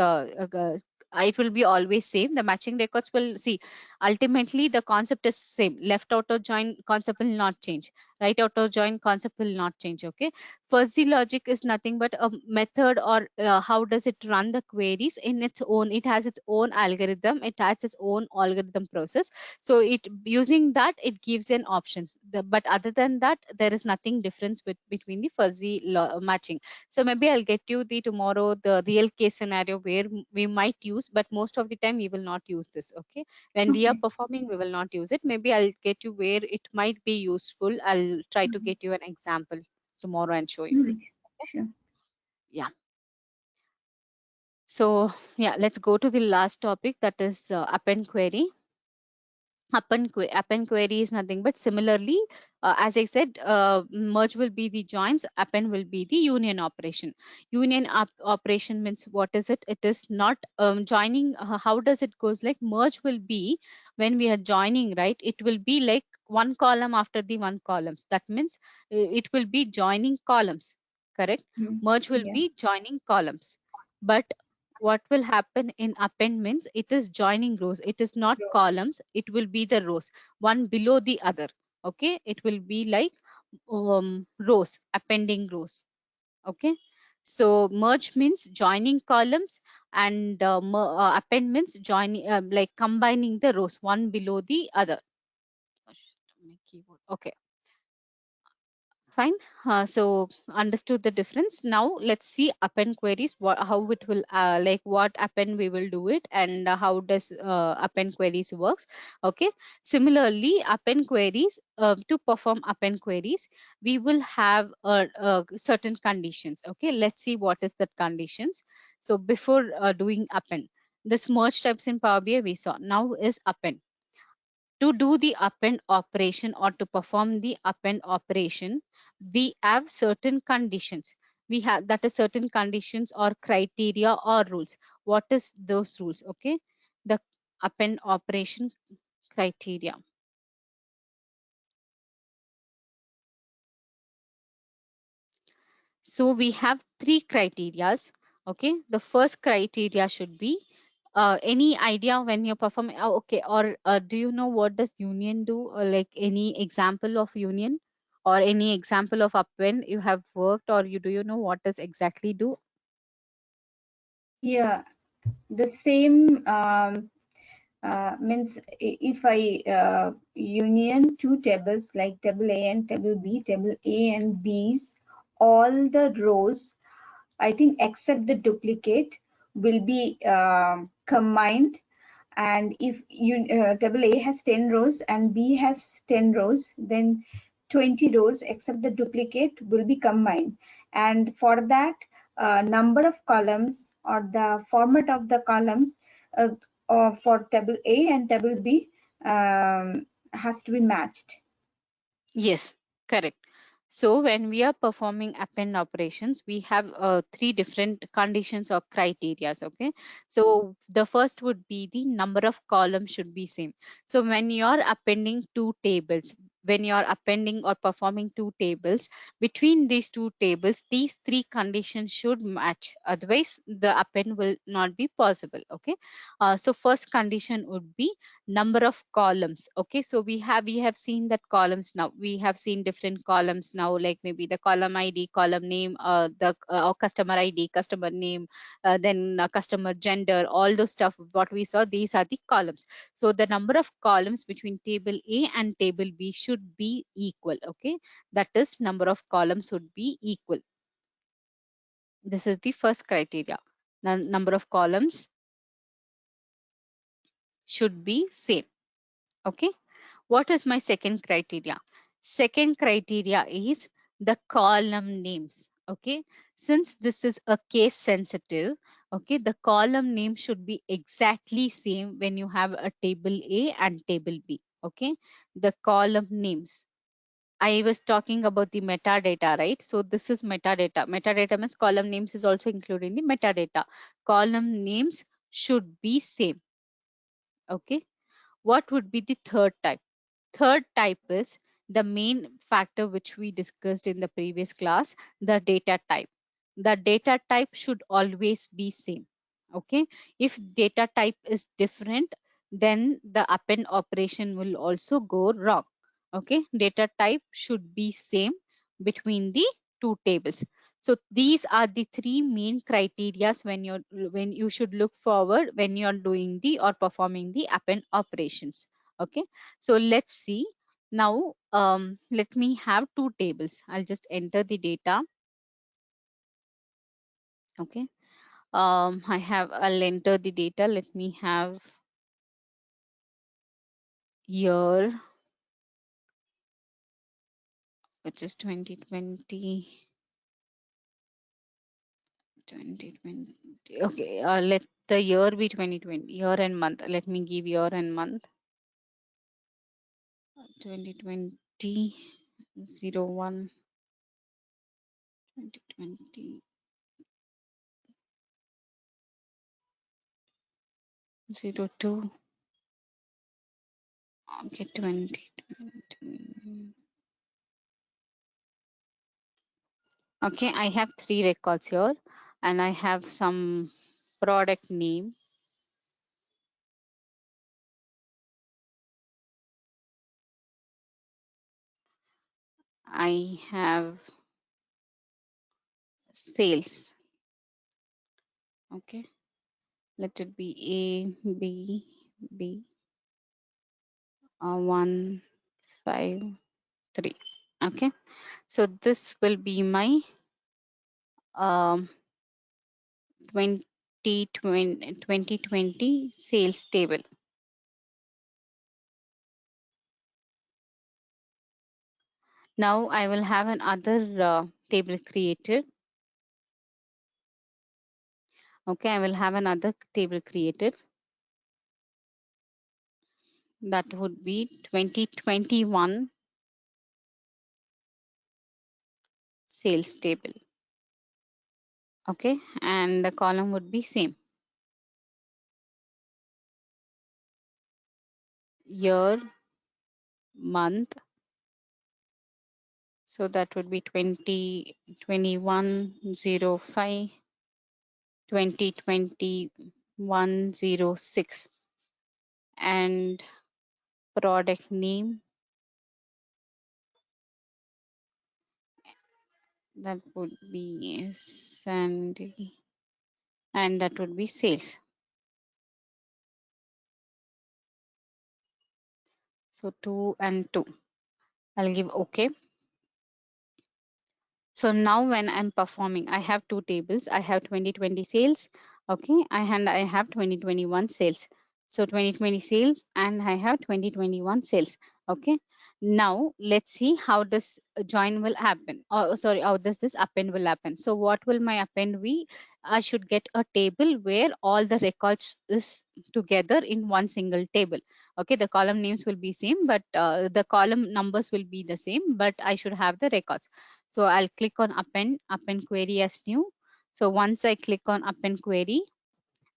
it will be always same. The matching records will see, ultimately the concept is same. Left outer join concept will not change, right outer join concept will not change. Okay, fuzzy logic is nothing but a method, or how does it run the queries in its own. It has its own algorithm, it has its own algorithm process. So it using that, it gives an options. But other than that, there is nothing difference between the fuzzy matching. So maybe I'll get you the tomorrow the real case scenario where we might use, but most of the time we will not use this. Okay, when we are performing, we will not use it. Maybe I'll get you where it might be useful. I'll try to get you an example tomorrow and show you. Sure. Yeah. So yeah, let's go to the last topic, that is append query. Append query is nothing but similarly, as I said, merge will be the joins, append will be the union operation. Operation means what is it? It is not joining. How does it goes? Like merge will be when we are joining, right? It will be like one column after the one columns. That means it will be joining columns. Correct. Merge will Yeah. be joining columns, but what will happen in append means it is joining rows. It is not columns, it will be the rows, one below the other. Okay, it will be like rows, appending rows. Okay, so merge means joining columns, and append means joining like combining the rows one below the other. Oh, shit, my keyboard. Okay, fine. So understood the difference. Now let's see append queries, how it will like what append we will do it, and how does append queries works. Okay, similarly append queries, to perform append queries we will have certain conditions. Okay, let's see what is that conditions. So before doing append, this merge types in Power BI we saw. Now is append. To do the append operation or to perform the append operation, we have certain conditions. We have that is certain conditions or criteria or rules. What is those rules? Okay, the append operation criteria. So we have three criterias. Okay, the first criteria should be any idea when you're performing. Okay, or do you know what does union do? Or like any example of union, or any example of append you have worked, or do you know what does exactly do? Yeah, the same means if I union two tables like table A and table B, table A and B's, all the rows, I think except the duplicate, will be combined. And if table A has 10 rows and B has 10 rows, then 20 rows except the duplicate will be combined. And for that, number of columns or the format of the columns for table A and table B has to be matched. Yes, correct. So when we are performing append operations, we have three different conditions or criterias. Okay. So the first would be the number of columns should be same. So when you are appending two tables, when you are appending or performing two tables, between these two tables, these three conditions should match. Otherwise, the append will not be possible. Okay. So first condition would be number of columns. Okay, so we have seen that columns. Now we have seen different columns now, like maybe the column ID, column name, the customer ID, customer name, then customer gender, all those stuff what we saw, these are the columns. So the number of columns between table A and table B should be equal. Okay, that is number of columns should be equal. This is the first criteria. The number of columns should be same. Okay. What is my second criteria? Second criteria is the column names. Okay. Since this is a case sensitive, okay, the column name should be exactly same when you have a table A and table B. Okay. The column names. I was talking about the metadata, right? So this is metadata. Metadata means column names is also included in the metadata. Column names should be same. Okay. What would be the third type? Third type is the main factor which we discussed in the previous class, the data type. The data type should always be same. Okay. If data type is different, then the append operation will also go wrong. Okay. Data type should be same between the two tables. So these are the three main criterias when you should look forward when you're doing the or performing the append operations. Okay. So let's see now. Let me have two tables. I'll just enter the data. Okay. I'll enter the data. Let me have year, which is 2020. Okay. Let the year be 2020. Year and month. Let me give year and month. 2020 01 2020 02. Okay. 2020. Okay, I have three records here and I have some product name. I have sales. Okay, let it be A, B, B, 1, 5, 3. Okay, so this will be my 2020 sales table. Now I will have another table created. Okay, I will have another table created. That would be 2021 sales table. Okay, and the column would be same. Year, month. So that would be 2021-05, 2021-06, and product name. That would be Sandy, and that would be sales. So 2 and 2. I'll give OK. So now when I'm performing, I have two tables. I have 2020 sales. Okay. And I have 2021 sales. So 2020 sales and I have 2021 sales. Okay. Now let's see how this join will happen. Oh, sorry, how this append will happen. So what will my append be? I should get a table where all the records is together in one single table. Okay, the column names will be same, but the column numbers will be the same, but I should have the records. So I'll click on append query as new. So once I click on append query,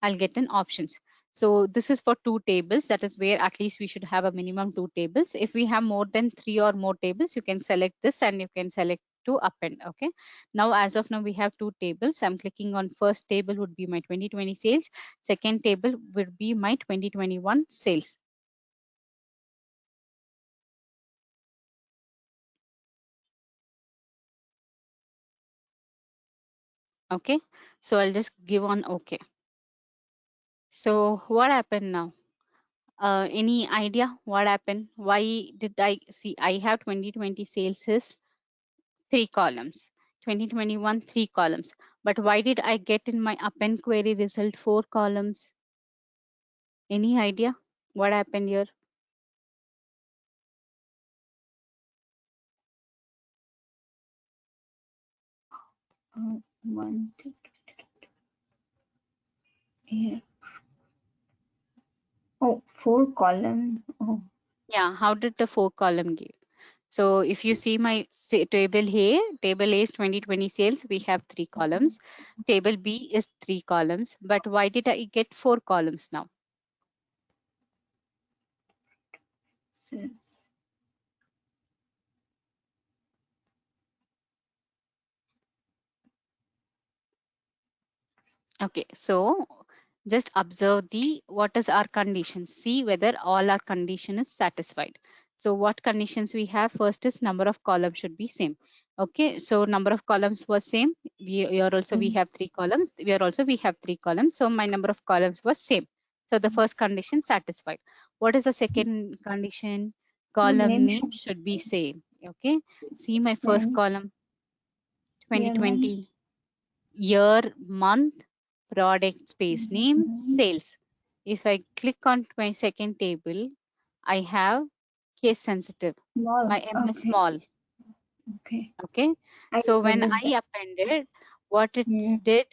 I'll get an options. So this is for two tables. That is where at least we should have a minimum two tables. If we have more than 3 or more tables, you can select this and you can select to append. Okay. Now, as of now, we have two tables. I'm clicking on first table would be my 2020 sales. Second table would be my 2021 sales. Okay. So I'll just give on OK. So what happened now? Any idea what happened? Why did I see I have 2020 sales is 3 columns. 2021 3 columns. But why did I get in my append query result 4 columns? Any idea what happened here? One, two, yeah. Oh, 4 column. Oh, Yeah, how did the 4 column give? So if you see my table here, table A is 2020 sales, we have 3 columns. Table B is 3 columns. But why did I get 4 columns now? so Okay, so just observe the what is our condition. See whether all our condition is satisfied. So what conditions we have? First is number of columns should be same. Okay, so number of columns was same. We are also we have 3 columns. We have 3 columns. So my number of columns was same. So the first condition satisfied. What is the second condition? Column name should be same. Okay, see my first same. column Year, 2020 year, month, product space name, sales. If I click on my second table, I have case sensitive. Small. My M is Okay. small. Okay. Okay. I So when remember I that. appended, what it Yeah. did,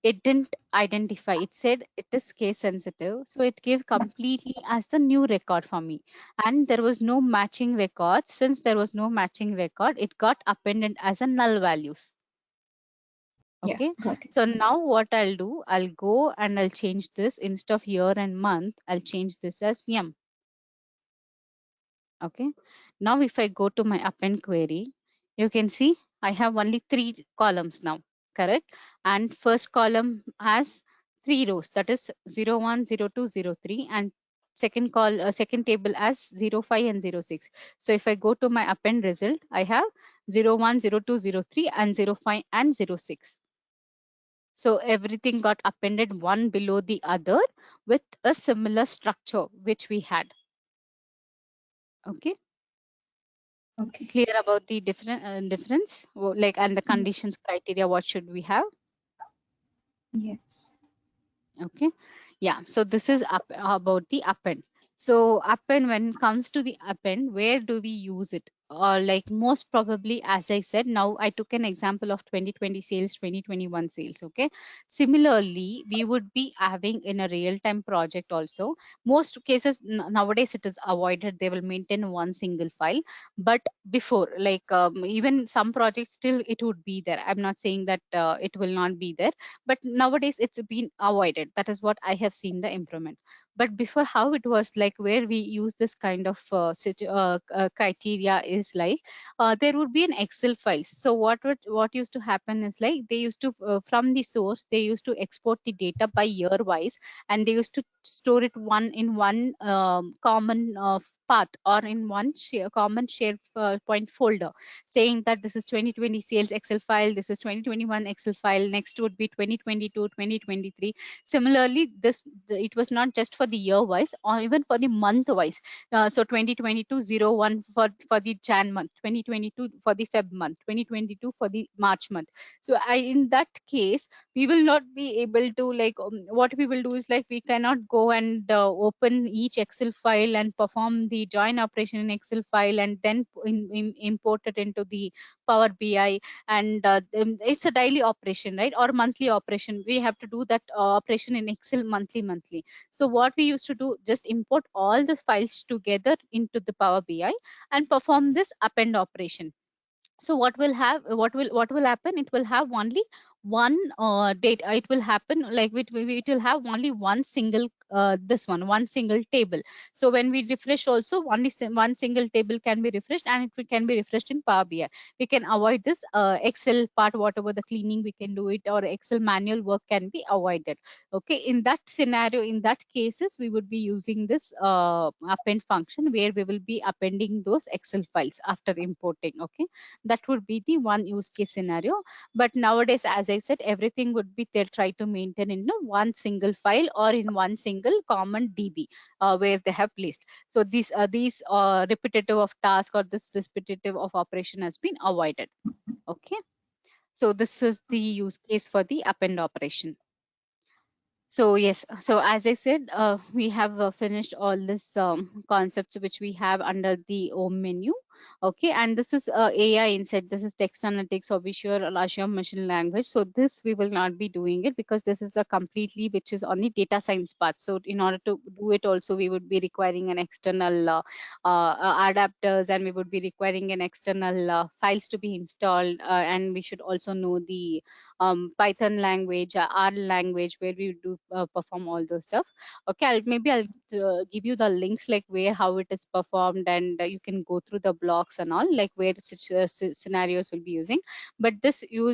it didn't identify. It said it is case sensitive. So it gave completely as the new record for me. And there was no matching record. Since there was no matching record, it got appended as a null values. Yeah, Okay, got it. so now what I'll do, I'll go and I'll change this instead of year and month, I'll change this as M. Okay, now if I go to my append query, you can see I have only 3 columns now, correct? And first column has 3 rows, that is 0, 1, 0, 2, 0, 3, and second table as 0, 5 and 0, 6. So if I go to my append result, I have 0, 1, 0, 2, 0, 3 and 0, 5 and 0, 6. So everything got appended one below the other with a similar structure which we had. Okay, Okay. clear about the difference, like, and the conditions criteria, what should we have? Yes. Okay, yeah, so this is about the append. So append, when it comes to the append, where do we use it? Like most probably, as I said, now I took an example of 2020 sales, 2021 sales. Okay, similarly we would be having in a real-time project also. Most cases nowadays it is avoided, they will maintain one single file. But before, like, even some projects still it would be there. I'm not saying that it will not be there, but nowadays it's been avoided. That is what I have seen the improvement. But before, how it was, like, where we use this kind of criteria is like, there would be an excel files. So what used to happen is, like, they used to from the source they used to export the data by year wise, and they used to store it one in one common path, or in one common share point folder, saying that this is 2020 sales excel file, this is 2021 excel file, next would be 2022, 2023. Similarly, it was not just for the year wise or even for the month wise. So 2022 01 for the Jan month, 2022 for the Feb month, 2022 for the March month. So in that case, we will not be able to, like, what we will do is, like, we cannot go and open each excel file and perform the join operation in excel file and then import it into the Power BI. And it's a daily operation, right, or monthly operation. We have to do that operation in excel monthly. So what we used to do, just import all the files together into the Power BI and perform this append operation. So what will happen, it will have only one data. It will happen like it will have only one single one single table. So when we refresh also, only one single table can be refreshed, and it can be refreshed in Power BI. We can avoid this Excel part, whatever the cleaning we can do it, or Excel manual work can be avoided. Okay, in that scenario, in that cases, we would be using this append function, where we will be appending those Excel files after importing. Okay, that would be the one use case scenario. But nowadays, as I said, everything would be, they'll try to maintain in one single file or in one single common DB where they have placed. So these repetitive of task, or this repetitive of operation has been avoided. Okay, So this is the use case for the append operation. So yes, so as I said, we have finished all this concepts which we have under the home menu. Okay, and this is AI inside. This is text analytics or visual Azure machine language. So this we will not be doing it because this is a completely which is on the data science part. So in order to do it, also we would be requiring an external adapters, and we would be requiring an external files to be installed, and we should also know the Python language, R language, where we do perform all those stuff. Okay, I'll give you the links like where how it is performed, and you can go through the blocks and all like where such scenarios will be using. But this you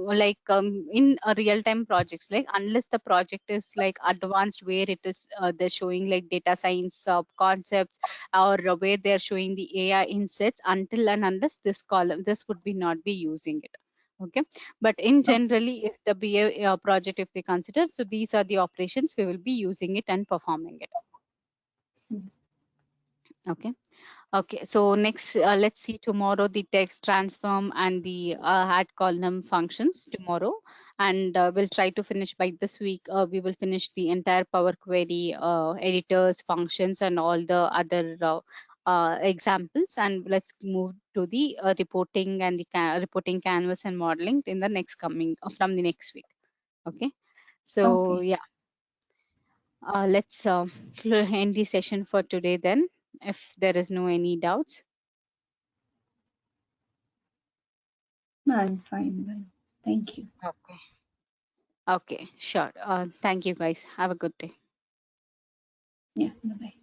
like in a real time projects, like unless the project is like advanced where it is they're showing like data science concepts, or where they're showing the AI insights, until and unless this column this would be not be using it. Okay, but in generally if the BA project if they consider, so these are the operations we will be using it and performing it. Okay. Okay, so next let's see tomorrow the text transform and the add column functions tomorrow, and we'll try to finish by this week. We will finish the entire Power Query editors, functions, and all the other examples, and let's move to the reporting and the reporting canvas and modeling in the next coming from the next week. Okay, so Okay. yeah, let's end the session for today then, if there is no any doubts. No, I'm fine. Well, thank you. Okay. Okay, sure. Thank you guys. Have a good day. Yeah, bye-bye.